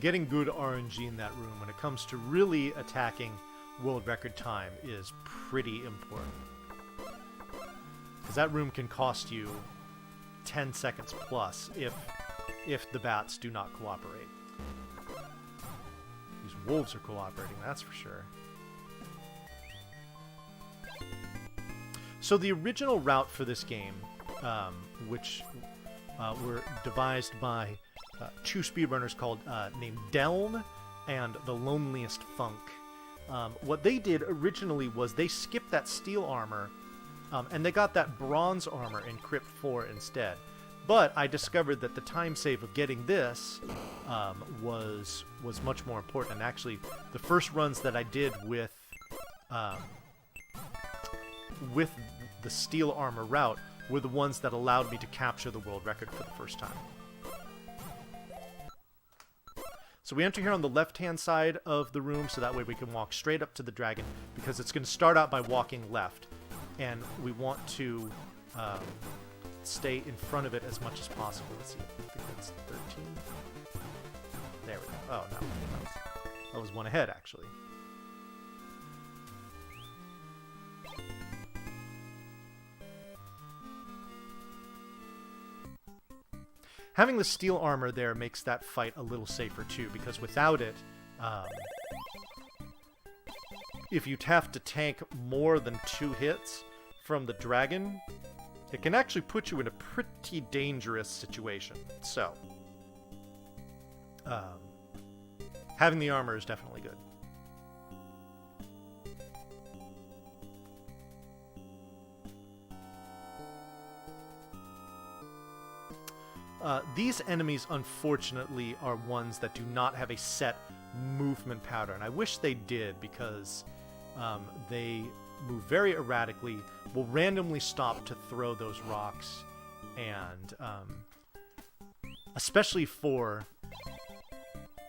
getting good RNG in that room when it comes to really attacking world record time is pretty important. Because that room can cost you 10 seconds plus if the bats do not cooperate. These wolves are cooperating, that's for sure. So the original route for this game, which were devised by two speedrunners named Delm and The Loneliest Funk. What they did originally was they skipped that steel armor, and they got that bronze armor in Crypt 4 instead. But I discovered that the time save of getting this was much more important. And actually, the first runs that I did with the steel armor route were the ones that allowed me to capture the world record for the first time. So we enter here on the left-hand side of the room, so that way we can walk straight up to the dragon, because it's going to start out by walking left, and we want to stay in front of it as much as possible. Let's see, I think that's 13. There we go. Oh, no. That was one ahead, actually. Having the steel armor there makes that fight a little safer too, because without it, if you'd have to tank more than 2 hits from the dragon, it can actually put you in a pretty dangerous situation. So, having the armor is definitely good. These enemies, unfortunately, are ones that do not have a set movement pattern. I wish they did, because they move very erratically, will randomly stop to throw those rocks, and especially for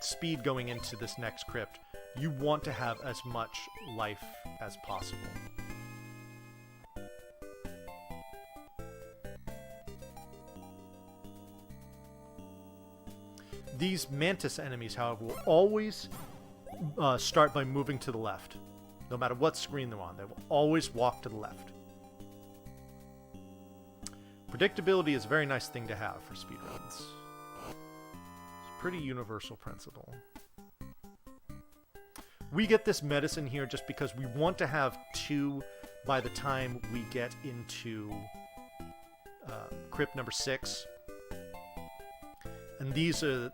speed going into this next crypt, you want to have as much life as possible. These mantis enemies, however, will always start by moving to the left. No matter what screen they're on, they will always walk to the left. Predictability is a very nice thing to have for speedruns. It's a pretty universal principle. We get this medicine here just because we want to have 2 by the time we get into crypt number 6. And these are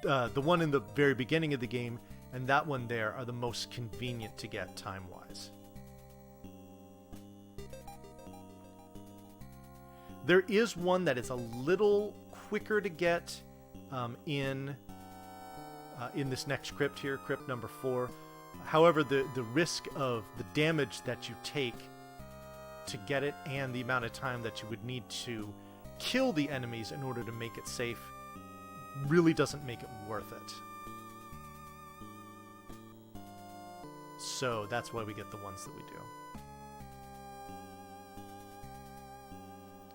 the one in the very beginning of the game and that one there are the most convenient to get time-wise. There is one that is a little quicker to get in this next crypt here, crypt number 4. However, the risk of the damage that you take to get it and the amount of time that you would need to kill the enemies in order to make it safe really doesn't make it worth it. So that's why we get the ones that we do.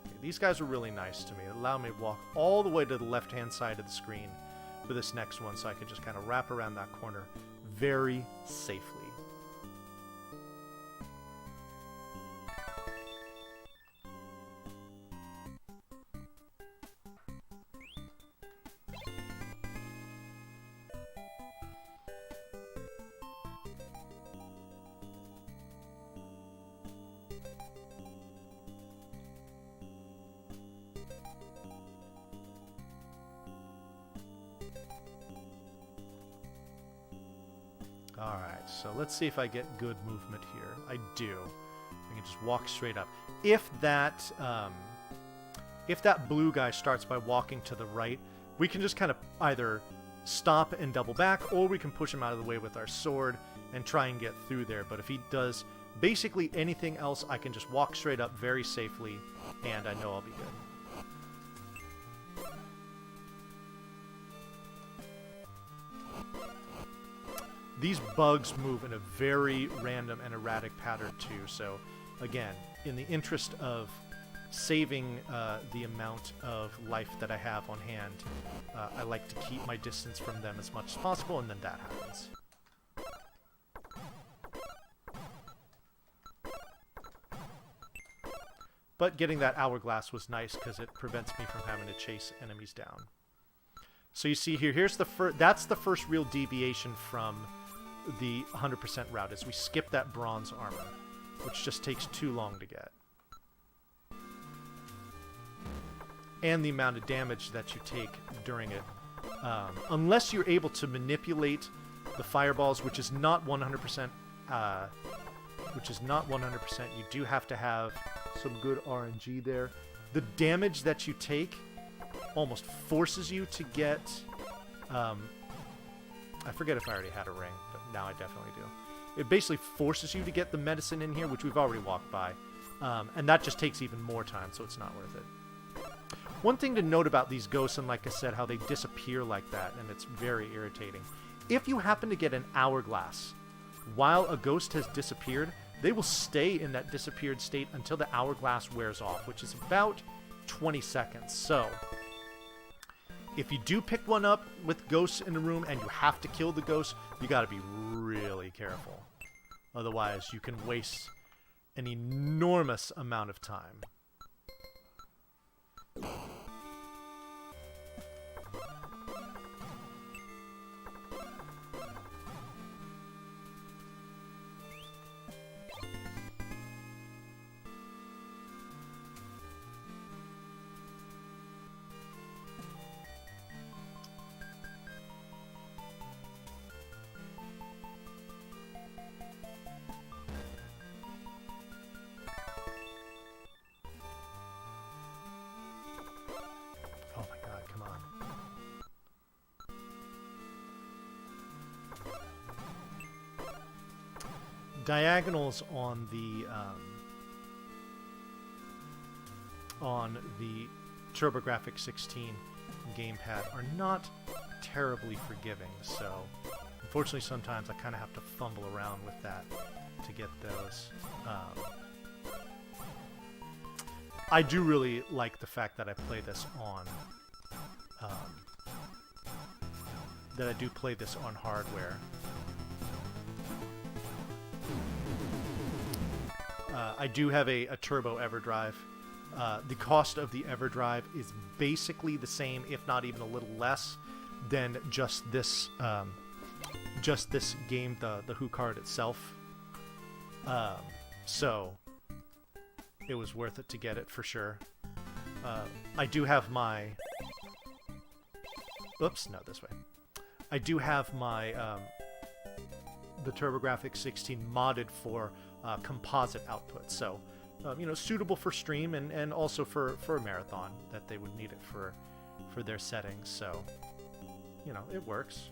Okay, these guys are really nice to me. It allowed me to walk all the way to the left-hand side of the screen for this next one, so I could just kind of wrap around that corner very safely. Alright, so let's see if I get good movement here. I do. I can just walk straight up. If that blue guy starts by walking to the right, we can just kind of either stop and double back, or we can push him out of the way with our sword and try and get through there. But if he does basically anything else, I can just walk straight up very safely, and I know I'll be good. These bugs move in a very random and erratic pattern too, so again, in the interest of saving the amount of life that I have on hand. I like to keep my distance from them as much as possible, and then that happens. But getting that hourglass was nice because it prevents me from having to chase enemies down. So you see here, that's the first real deviation from the 100% route, is we skip that bronze armor, which just takes too long to get. And the amount of damage that you take during it. Unless you're able to manipulate the fireballs, which is not 100%, you do have to have some good RNG there. The damage that you take almost forces you to get... I forget if I already had a ring, but now I definitely do. It basically forces you to get the medicine in here, which we've already walked by. And that just takes even more time, so it's not worth it. One thing to note about these ghosts, and like I said, how they disappear like that, and it's very irritating. If you happen to get an hourglass while a ghost has disappeared, they will stay in that disappeared state until the hourglass wears off, which is about 20 seconds. So, if you do pick one up with ghosts in the room and you have to kill the ghost, you gotta be really careful. Otherwise, you can waste an enormous amount of time. Diagonals on the TurboGrafx 16 gamepad are not terribly forgiving, so unfortunately sometimes I kind of have to fumble around with that to get those. I do really like the fact that I play this on hardware. I do have a Turbo EverDrive. The cost of the EverDrive is basically the same, if not even a little less, than just this game, the Who card itself. So it was worth it to get it for sure. I do have my... Oops, no, this way. I do have my the TurboGrafx 16 modded for composite output, so you know, suitable for stream and also for a marathon that they would need it for their settings. So you know, it works.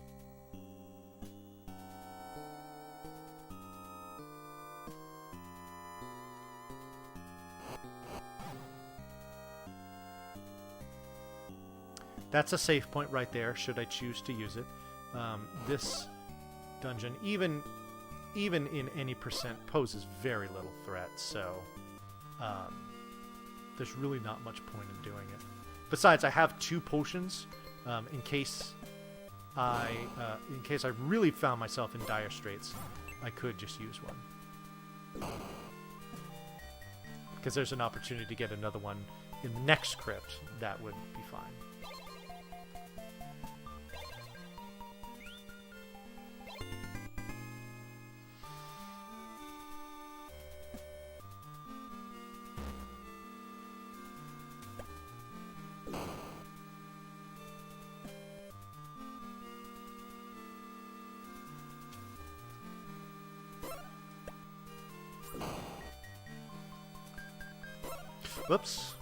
That's a save point right there, should I choose to use it. This dungeon, even in any percent, poses very little threat, so there's really not much point in doing it. Besides, I have 2 potions in case I really found myself in dire straits. I could just use one, because there's an opportunity to get another one in the next crypt. That would be fine. Whoops.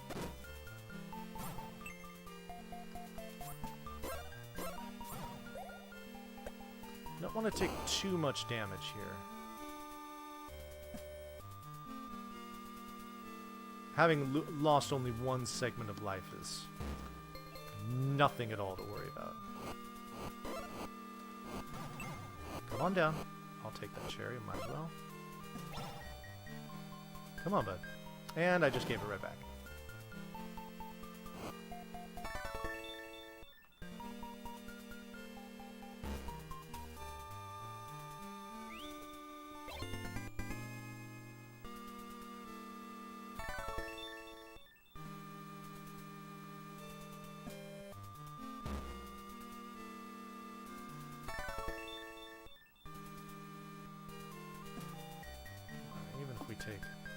Don't want to take too much damage here. Having lost only 1 segment of life is nothing at all to worry about. Come on down. I'll take that cherry, might as well. Come on, bud. And I just gave it right back.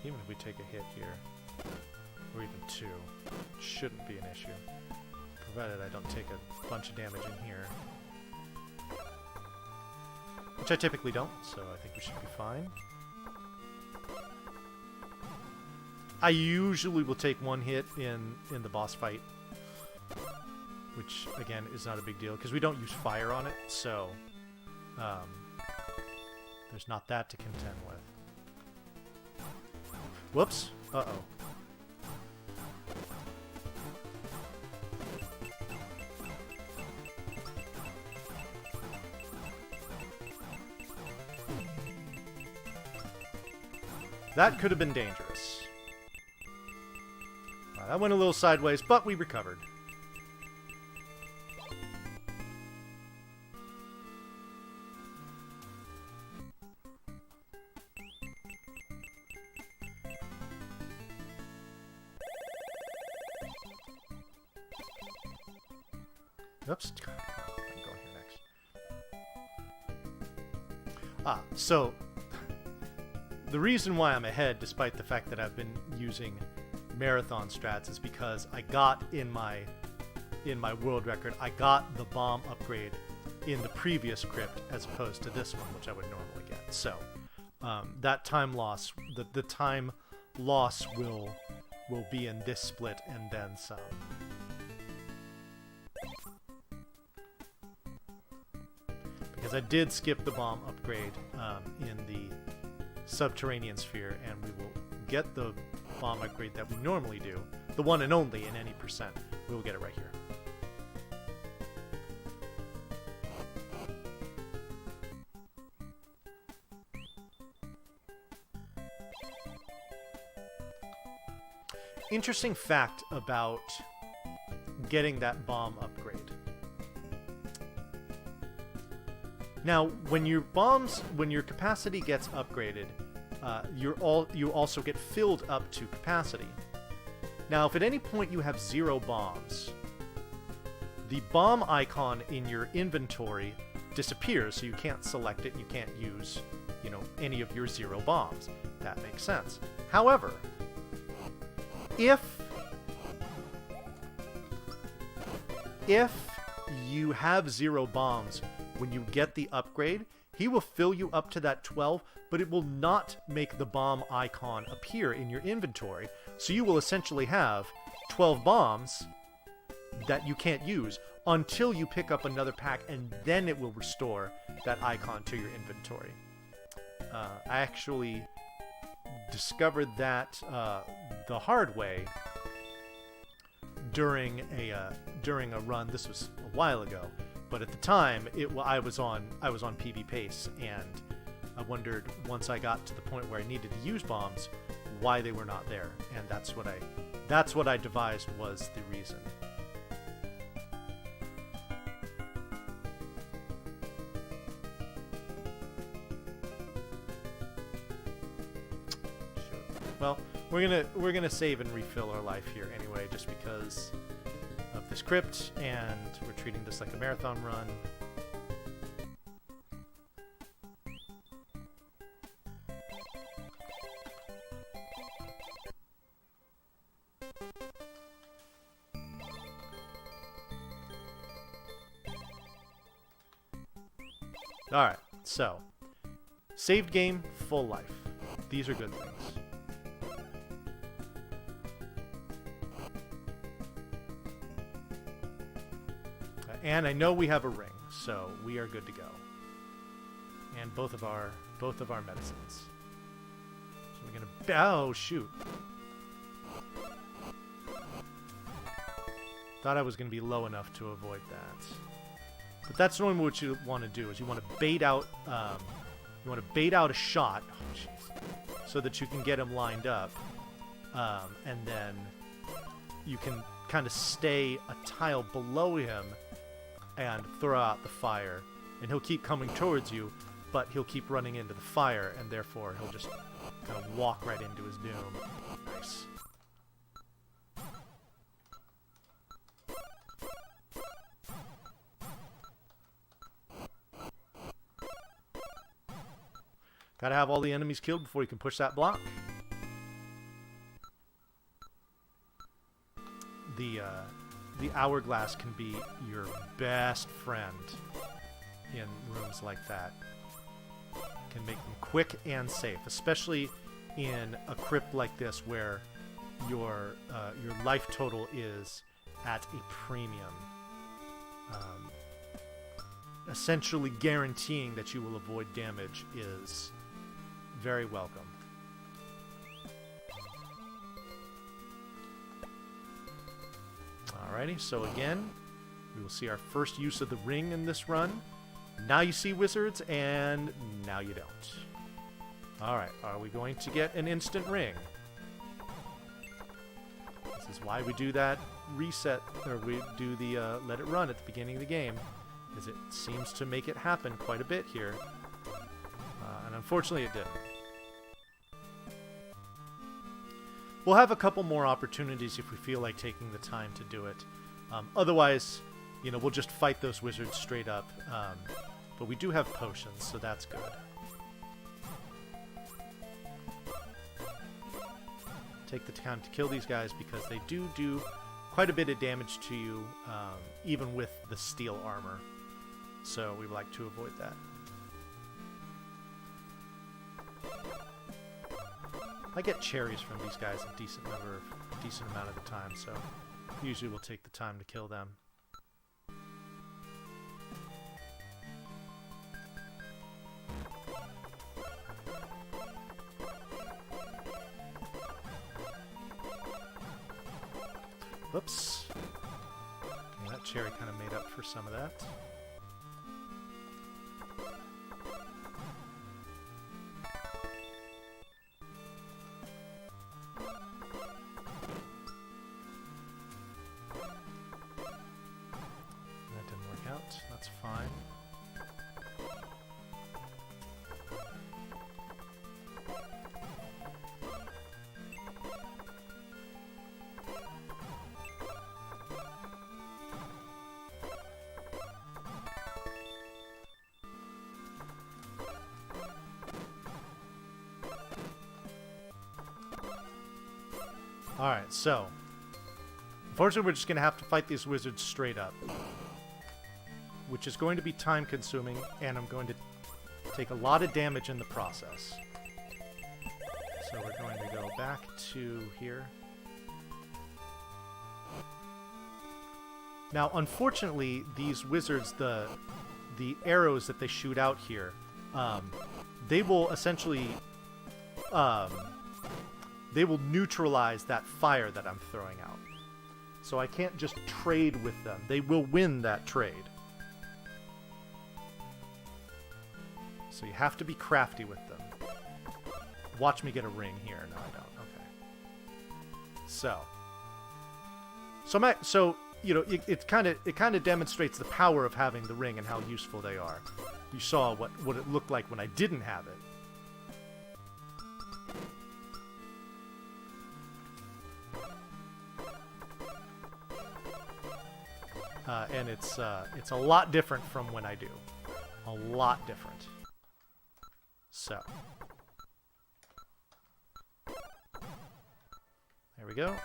Even if we take a hit here, or even two, it shouldn't be an issue. Provided I don't take a bunch of damage in here. Which I typically don't, so I think we should be fine. I usually will take one hit in the boss fight, which, again, is not a big deal, because we don't use fire on it, so there's not that to contend with. Whoops! Uh-oh. That could have been dangerous. That went a little sideways, but we recovered. Oops. I'm going here next. So the reason why I'm ahead, despite the fact that I've been using marathon strats, is because I got in my world record, I got the bomb upgrade in the previous crypt as opposed to this one, which I would normally get. So that time loss, the time loss will be in this split and then some. Because I did skip the bomb upgrade in the subterranean sphere, and we will get the bomb upgrade that we normally do, the one and only in any percent. We will get it right here. Interesting fact about getting that bomb upgrade. Now, when your capacity gets upgraded, you also get filled up to capacity. Now, if at any point you have 0 bombs, the bomb icon in your inventory disappears, so you can't select it and you can't use, any of your 0 bombs. That makes sense. However, if you have 0 bombs when you get the upgrade, he will fill you up to that 12, but it will not make the bomb icon appear in your inventory. So you will essentially have 12 bombs that you can't use until you pick up another pack, and then it will restore that icon to your inventory. I actually discovered that the hard way during a run. This was a while ago, but at the time I was on PB pace, and I wondered, once I got to the point where I needed to use bombs, why they were not there, and that's what I devised was the reason. Well, we're gonna save and refill our life here anyway, just because of this crypt, and we're treating this like a marathon run. Alright, so saved game, full life. These are good things. And I know we have a ring, so we are good to go. And both of our medicines. So we're gonna oh shoot. Thought I was gonna be low enough to avoid that. But that's normally what you want to do, is you want to bait out a shot, oh, jeez, so that you can get him lined up, and then you can kind of stay a tile below him and throw out the fire, and he'll keep coming towards you, but he'll keep running into the fire, and therefore he'll just kind of walk right into his doom. Nice. Gotta have all the enemies killed before you can push that block. the hourglass can be your best friend in rooms like that. Can make them quick and safe, especially in a crypt like this where your life total is at a premium. Essentially guaranteeing that you will avoid damage is very welcome. Alrighty, so again, we will see our first use of the ring in this run. Now you see wizards, and now you don't. Alright, are we going to get an instant ring? This is why we do that reset, or we do the let it run at the beginning of the game, is it seems to make it happen quite a bit here. And unfortunately it didn't. We'll have a couple more opportunities if we feel like taking the time to do it. Otherwise, you know, we'll just fight those wizards straight up. But we do have potions, so that's good. Take the time to kill these guys because they do quite a bit of damage to you, even with the steel armor. So we like to avoid that. I get cherries from these guys a decent amount of the time, so usually we'll take the time to kill them. Whoops. Okay, that cherry kind of made up for some of that. That didn't work out. That's fine. Alright, so unfortunately we're just going to have to fight these wizards straight up, which is going to be time consuming, and I'm going to take a lot of damage in the process. So we're going to go back to here. Now unfortunately these wizards, the arrows that they shoot out here, they will essentially they will neutralize that fire that I'm throwing out. So I can't just trade with them. They will win that trade. So you have to be crafty with them. Watch me get a ring here. No, I don't. Okay. So you know, it kind of demonstrates the power of having the ring and how useful they are. You saw what it looked like when I didn't have it. And it's a lot different from when I do. A lot different. So. There we go.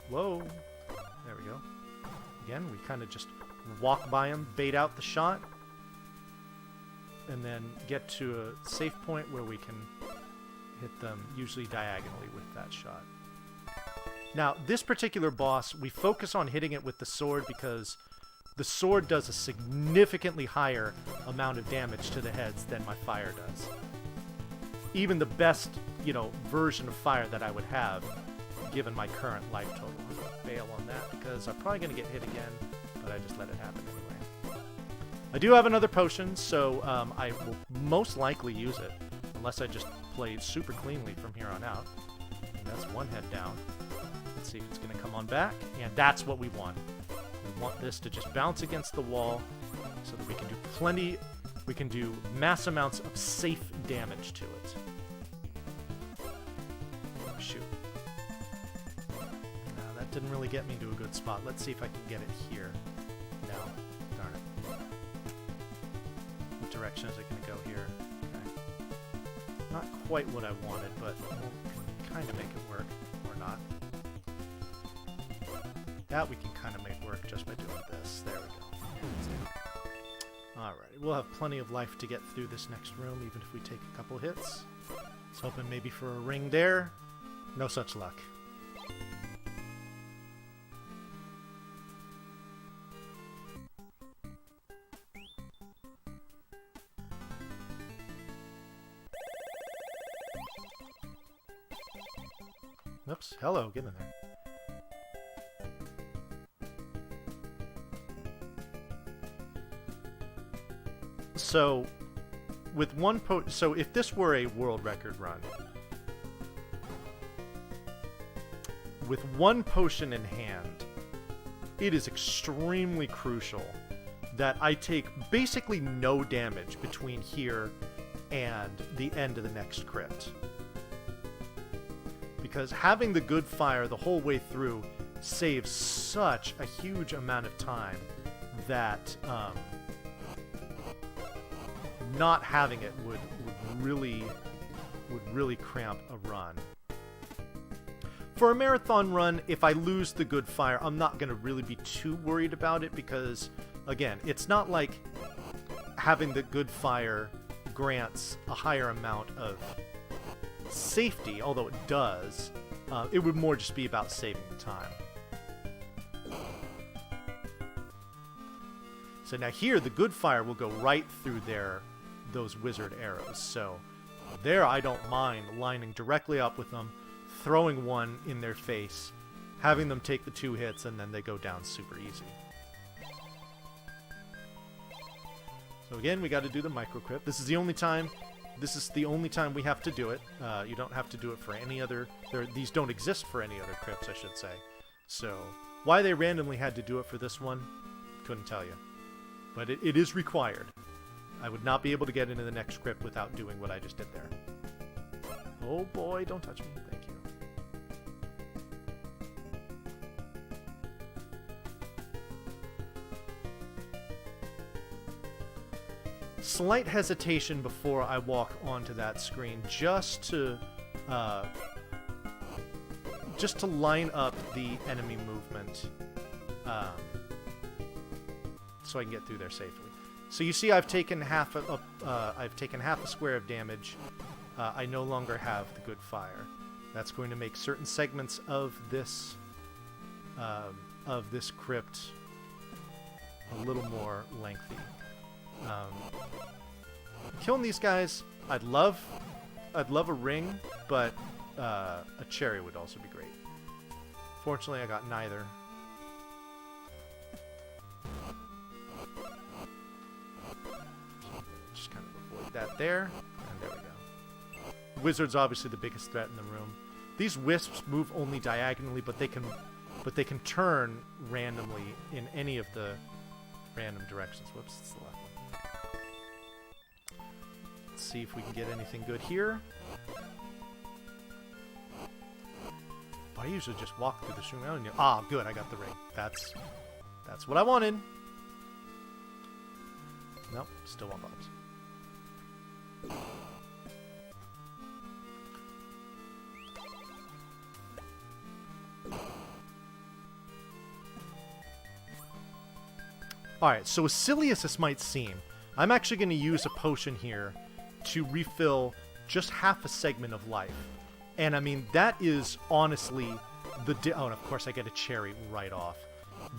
Whoa. There we go. Again, we kind of just walk by them, bait out the shot, and then get to a safe point where we can hit them, usually diagonally with that shot. Now, this particular boss, we focus on hitting it with the sword because the sword does a significantly higher amount of damage to the heads than my fire does. Even the best, you know, version of fire that I would have, given my current life total. I'm going to bail on that because I'm probably going to get hit again, but I just let it happen anyway. I do have another potion, so I will most likely use it, unless I just play super cleanly from here on out. And that's one head down. Let's see if it's going to come on back, and that's what we want. We want this to just bounce against the wall so that we can do mass amounts of safe damage to it. Oh, shoot. That didn't really get me to a good spot. Let's see if I can get it here. No. Darn it. what direction is it going to go here? Okay. Not quite what I wanted, but we'll kind of make it work, or not. That we can kind of make work just by doing this. There we go. Alright, we'll have plenty of life to get through this next room, even if we take a couple hits. I was hoping maybe for a ring there. No such luck. Oops, hello, get in there. So, with one so if this were a world record run, with one potion in hand, it is extremely crucial that I take basically no damage between here and the end of the next crypt. Because having the good fire the whole way through saves such a huge amount of time that not having it would really cramp a run. For a marathon run, if I lose the good fire, I'm not going to really be too worried about it because, again, it's not like having the good fire grants a higher amount of safety, although it does. It would more just be about saving the time. So now here, the good fire will go right through those wizard arrows. So there I don't mind lining directly up with them, throwing one in their face, having them take the 2 hits, and then they go down super easy. So again, we got to do the micro crypt. This is the only time we have to do it. You don't have to do it for any other... These don't exist for any other crypts, I should say. So why they randomly had to do it for this one, couldn't tell you. But it is required. I would not be able to get into the next crypt without doing what I just did there. Oh boy, don't touch me. Thank you. Slight hesitation before I walk onto that screen, just to line up the enemy movement, so I can get through there safely. So you see, I've taken half a square of damage. I no longer have the good fire. That's going to make certain segments of this crypt a little more lengthy. Killing these guys, I'd love a ring, but a cherry would also be great. Fortunately, I got neither. Just kind of avoid that there, and there we go. Wizard's obviously the biggest threat in the room. These wisps move only diagonally, but they can turn randomly in any of the random directions. Whoops, it's the left one. Let's see if we can get anything good here. I usually just walk through this room. Ah, good, I got the ring. That's what I wanted. Nope, still want bombs. Alright, so as silly as this might seem, I'm actually going to use a potion here to refill just half a segment of life. And I mean, that is honestly oh, and of course I get a cherry right off.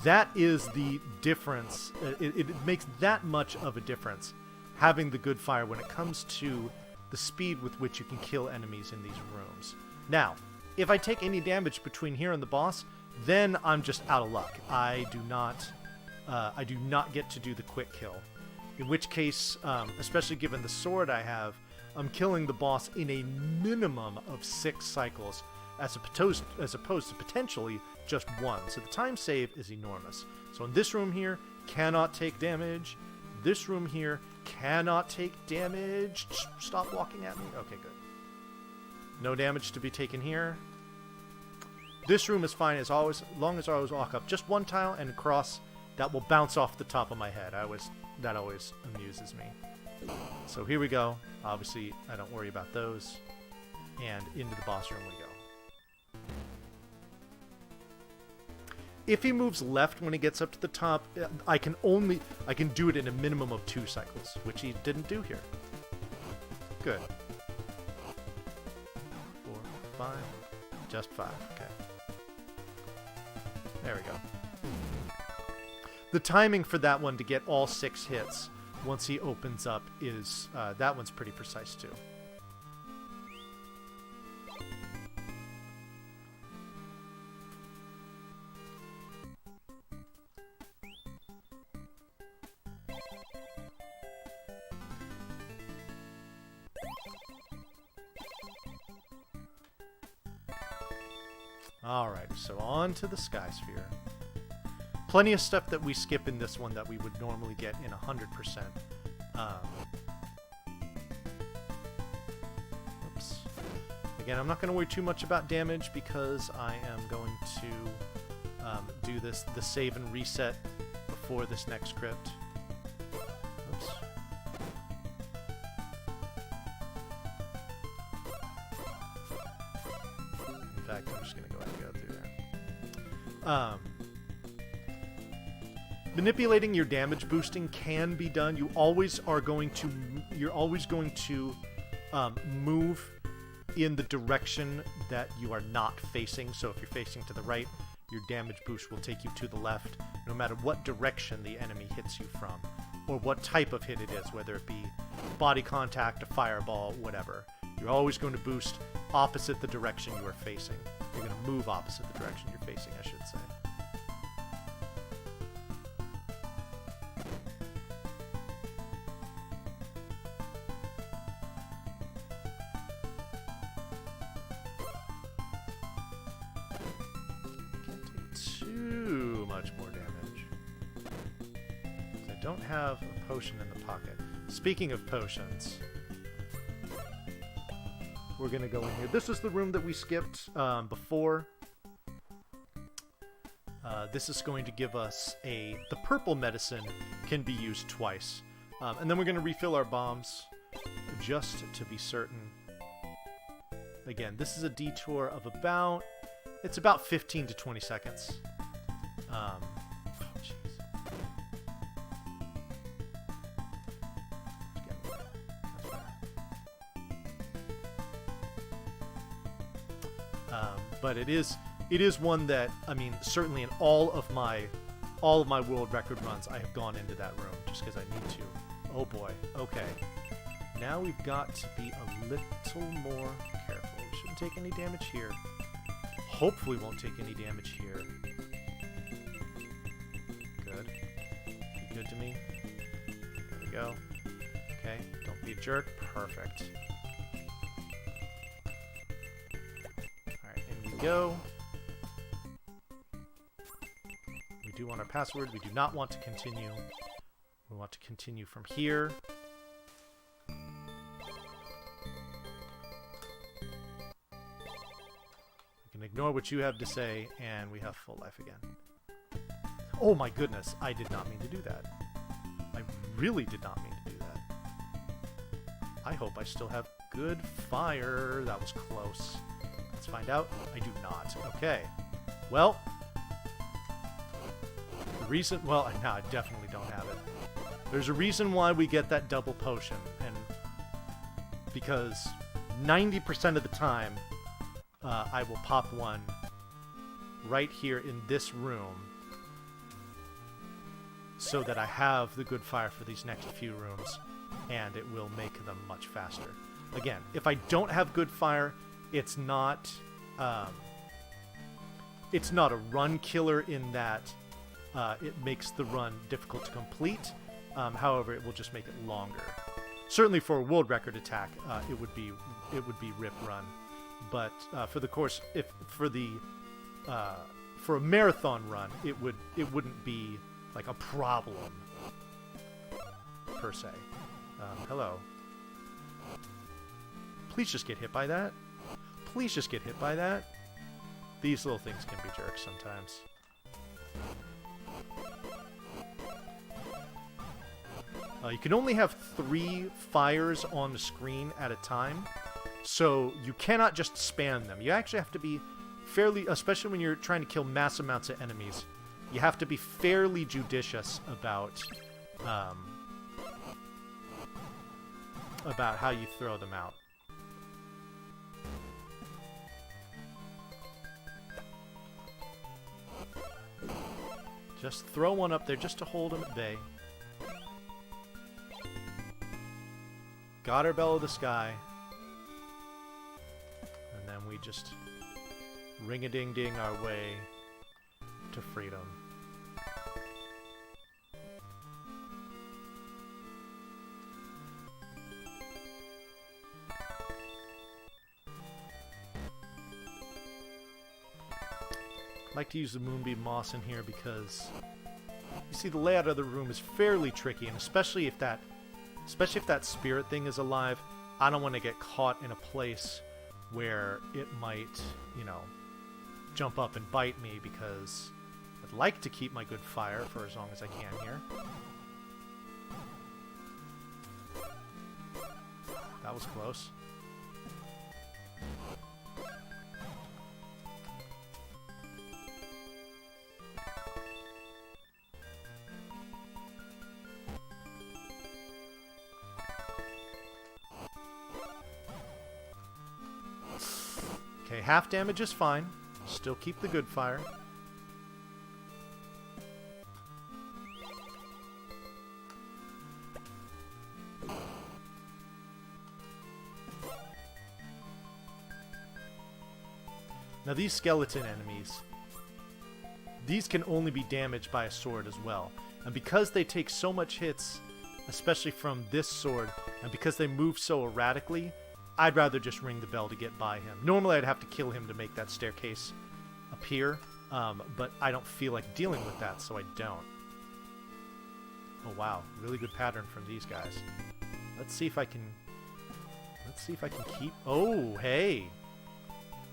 That is the difference. It makes that much of a difference, having the good fire when it comes to the speed with which you can kill enemies in these rooms. Now, if I take any damage between here and the boss, then I'm just out of luck. I do not get to do the quick kill. In which case, especially given the sword I have, I'm killing the boss in a minimum of 6 cycles, as opposed to potentially just 1. So the time save is enormous. So in this room here, cannot take damage. This room here, cannot take damage. Stop walking at me. Okay, good. No damage to be taken here. This room is fine as long as I always walk up just 1 tile and cross. That will bounce off the top of my head. That always amuses me. So here we go. Obviously, I don't worry about those. And into the boss room we go. If he moves left when he gets up to the top, I can do it in a minimum of 2 cycles, which he didn't do here. Good. 4, 5, just 5. Okay. There we go. The timing for that one to get all 6 hits once he opens up is, that one's pretty precise too. Alright, so on to the Sky Sphere. Plenty of stuff that we skip in this one that we would normally get in 100%. Oops. Again, I'm not going to worry too much about damage because I am going to do the save and reset before this next crypt. Oops. In fact, I'm just going to go ahead and go through there. Manipulating your damage boosting can be done. You're always going to move in the direction that you are not facing. So if you're facing to the right, your damage boost will take you to the left, no matter what direction the enemy hits you from, or what type of hit it is, whether it be body contact, a fireball, whatever. You're always going to boost opposite the direction you are facing. You're going to move opposite the direction you're facing, I should say. Too much more damage. I don't have a potion in the pocket. Speaking of potions, we're gonna go in here. This is the room that we skipped before. This is going to give us the purple medicine can be used twice. And then we're gonna refill our bombs just to be certain. Again, this is a detour of about 15 to 20 seconds. Oh, jeez. But it is one that, I mean, certainly in all of my world record runs, I have gone into that room just because I need to. Oh boy. Okay. Now we've got to be a little more careful. We shouldn't take any damage here. Hopefully won't take any damage here. Good. Be good to me. There we go. Okay, don't be a jerk. Perfect. Alright, in we go. We do want our password. We do not want to continue. We want to continue from here. Ignore what you have to say, and we have full life again. Oh my goodness, I did not mean to do that. I really did not mean to do that. I hope I still have good fire. That was close. Let's find out. I do not. Okay. Well, the reason... Well, no, I definitely don't have it. There's a reason why we get that double potion, and because 90% of the time, I will pop one right here in this room so that I have the good fire for these next few rooms, and it will make them much faster. Again, if I don't have good fire, it's not a run killer in that it makes the run difficult to complete. However, it will just make it longer. Certainly for a world record attack, it would be rip run. But for the course, for a marathon run, it wouldn't be like a problem per se. Hello. Please just get hit by that. Please just get hit by that. These little things can be jerks sometimes. You can only have 3 fires on the screen at a time, so you cannot just spam them. You actually have to be fairly, especially when you're trying to kill mass amounts of enemies, you have to be fairly judicious about how you throw them out. Just throw one up there just to hold them at bay. Got our Bell of the Sky. And then we just ring-a-ding-ding our way to freedom. I like to use the Moonbeam Moss in here because you see the layout of the room is fairly tricky, and especially if that spirit thing is alive, I don't want to get caught in a place where it might, you know, jump up and bite me, because I'd like to keep my good fire for as long as I can here. That was close. Okay, half damage is fine. Still keep the good fire. Now these skeleton enemies, these can only be damaged by a sword as well. And because they take so much hits, especially from this sword, and because they move so erratically, I'd rather just ring the bell to get by him. Normally I'd have to kill him to make that staircase appear, but I don't feel like dealing with that, so I don't. Oh wow, really good pattern from these guys. Let's see if I can keep... Oh, hey!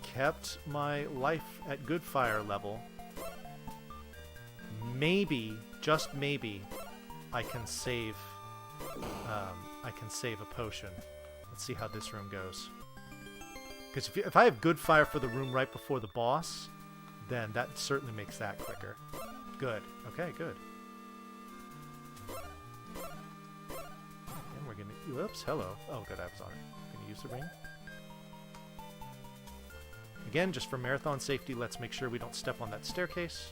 Kept my life at good fire level. Maybe, just maybe, I can save a potion. Let's see how this room goes. Because if I have good fire for the room right before the boss, then that certainly makes that quicker. Good. Okay, good. And we're gonna... Whoops, hello. Oh, good, I was on it. Gonna use the ring. Again, just for marathon safety, let's make sure we don't step on that staircase.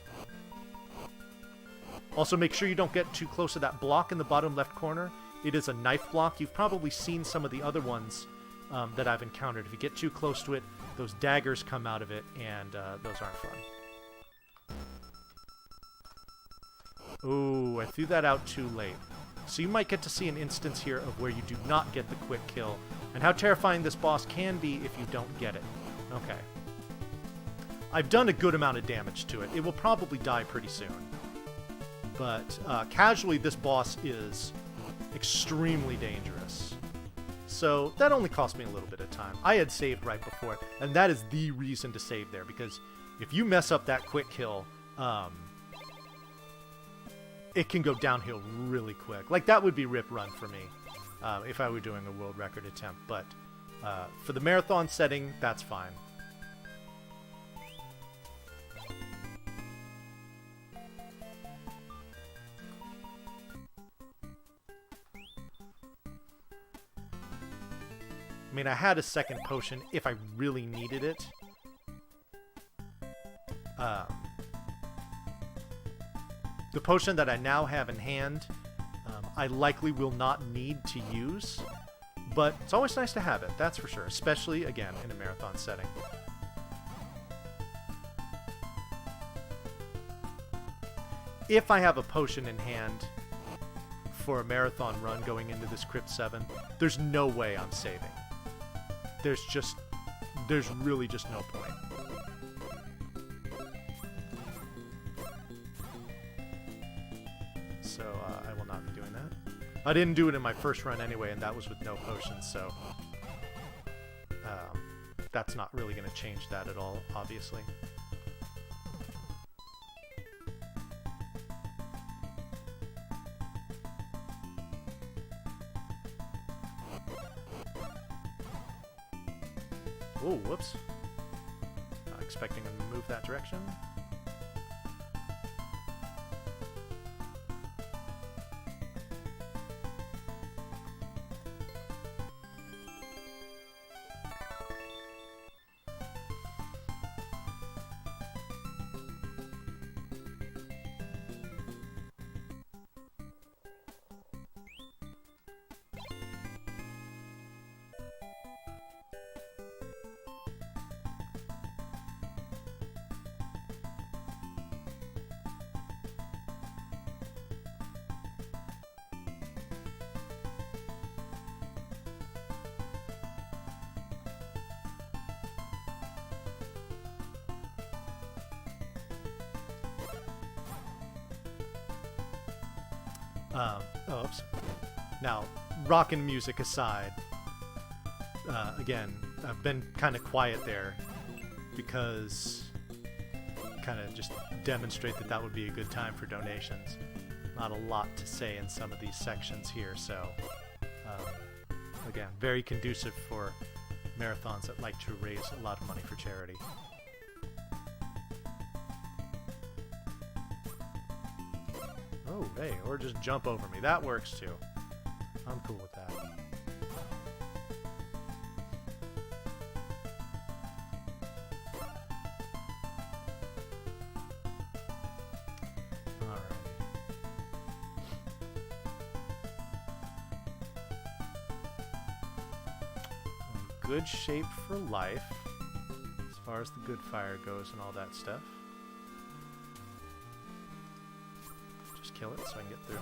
Also, make sure you don't get too close to that block in the bottom left corner. It is a knife block. You've probably seen some of the other ones that I've encountered. If you get too close to it, those daggers come out of it, and those aren't fun. Ooh, I threw that out too late. So you might get to see an instance here of where you do not get the quick kill, and how terrifying this boss can be if you don't get it. Okay. I've done a good amount of damage to it. It will probably die pretty soon. But casually, this boss is extremely dangerous. So that only cost me a little bit of time. I had saved right before it, and that is the reason to save there, because if you mess up that quick kill, it can go downhill really quick. Like, that would be rip run for me if I were doing a world record attempt, but for the marathon setting, that's fine. I mean, I had a second potion if I really needed it. The potion that I now have in hand, I likely will not need to use, but it's always nice to have it, that's for sure, especially, again, in a marathon setting. If I have a potion in hand for a marathon run going into this Crypt 7, there's no way I'm saving. There's really just no point. So, I will not be doing that. I didn't do it in my first run anyway, and that was with no potions, so... that's not really going to change that at all, obviously. Oh, whoops. Not expecting him to move that direction. Oops. Now, rockin' music aside, again, I've been kind of quiet there because kind of just demonstrate that that would be a good time for donations. Not a lot to say in some of these sections here, so again, very conducive for marathons that like to raise a lot of money for charity. Oh, hey, or just jump over me. That works too. I'm cool with that. Alright. Good shape for life, as far as the good fire goes and all that stuff. Kill it so I can get through.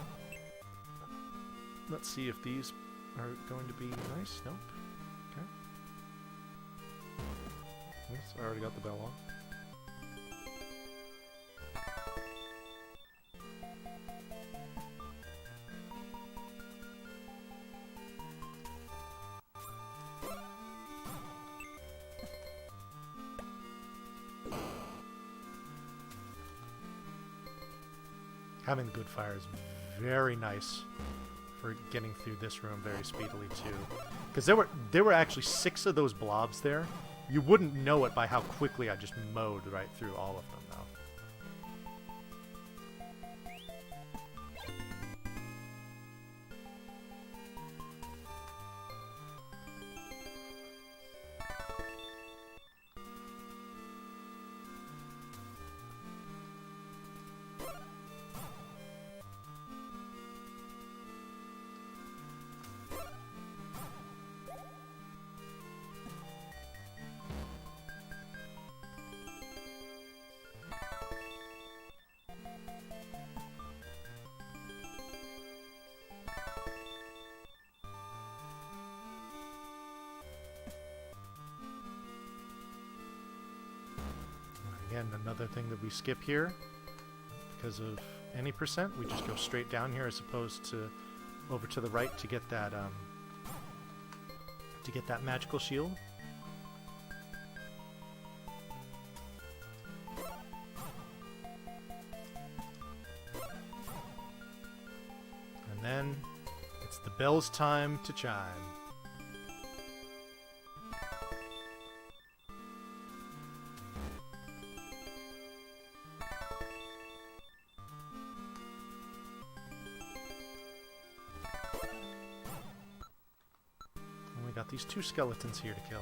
Let's see if these are going to be nice. Nope. Okay. Yes, I already got the bell on. Having good fire is very nice for getting through this room very speedily too. Because there were actually 6 of those blobs there. You wouldn't know it by how quickly I just mowed right through all of them though. Again, another thing that we skip here, because of any percent, we just go straight down here as opposed to over to the right to get that magical shield. And then it's the bell's time to chime. Got these 2 skeletons here to kill.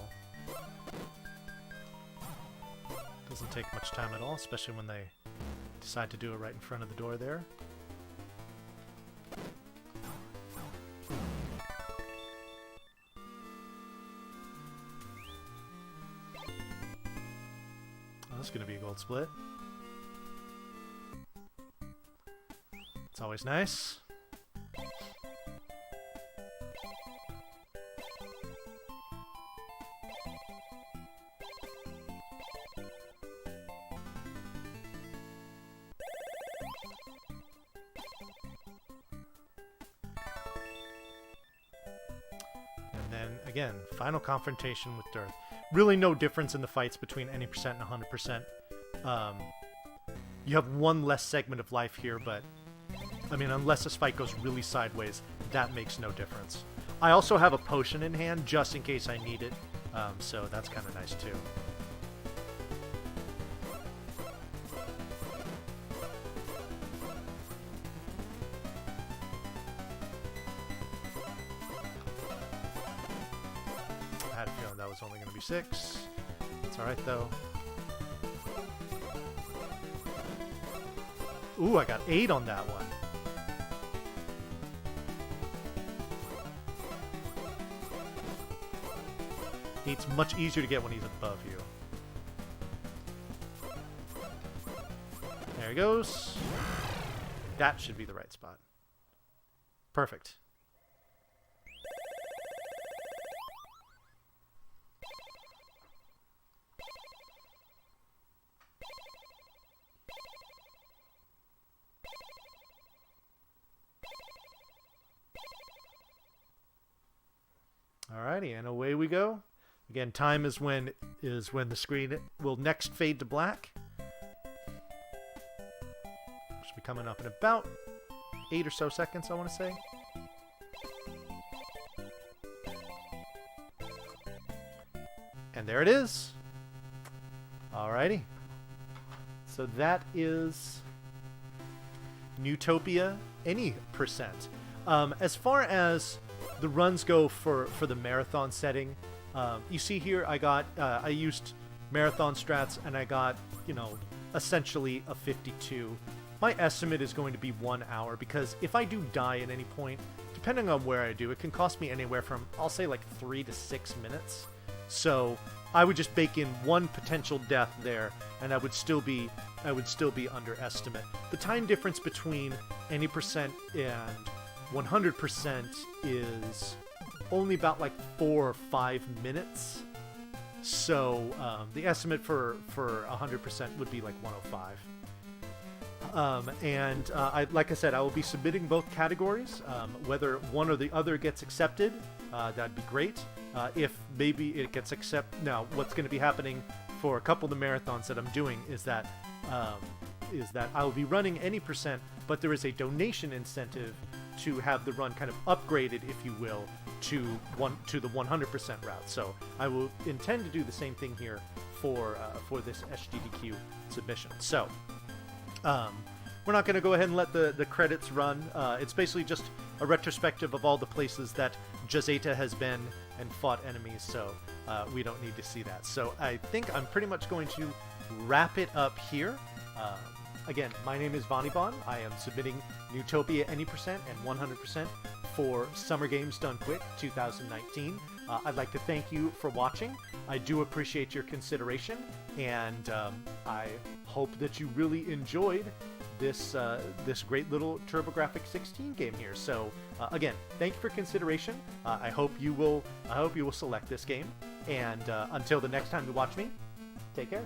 Doesn't take much time at all, especially when they decide to do it right in front of the door there. Oh, this is going to be a gold split. It's always nice. Again, final confrontation with Dearth. Really no difference in the fights between any percent and 100%. You have 1 less segment of life here, but I mean, unless this fight goes really sideways, that makes no difference. I also have a potion in hand just in case I need it So that's kind of nice too. I had a feeling that was only going to be 6. It's alright though. Ooh, I got 8 on that one. It's much easier to get when he's above you. There he goes. That should be the right spot. Perfect. Alrighty, and away we go. Again, time is when the screen will next fade to black. Should be coming up in about 8 or so seconds, I want to say. And there it is. Alrighty. So that is Neutopia any percent. As far as the runs go for the marathon setting, you see here I used marathon strats and I got, you know, essentially a 52. My estimate is going to be 1 hour because if I do die at any point, depending on where I do, it can cost me anywhere from, I'll say, like 3 to 6 minutes. So I would just bake in one potential death there, and I would still be underestimate. The time difference between any percent and 100% is only about like 4 or 5 minutes. So the estimate for 100% would be like 105. Like I said, I will be submitting both categories. Whether one or the other gets accepted, that'd be great. If maybe it gets accepted, now what's going to be happening for a couple of the marathons that I'm doing is that I will be running any percent, but there is a donation incentive to have the run kind of upgraded, if you will, to the 100% route. So I will intend to do the same thing here for this SGDQ submission. So we're not going to go ahead and let the credits run. It's basically just a retrospective of all the places that Jazeta has been and fought enemies, so we don't need to see that. So I think I'm pretty much going to wrap it up here. Again, my name is Vonibon. I am submitting Neutopia any percent and 100% for Summer Games Done Quick 2019. I'd like to thank you for watching. I do appreciate your consideration, and I hope that you really enjoyed this great little TurboGrafx 16 game here. So again, thank you for consideration. I hope you will select this game. And until the next time you watch me, take care.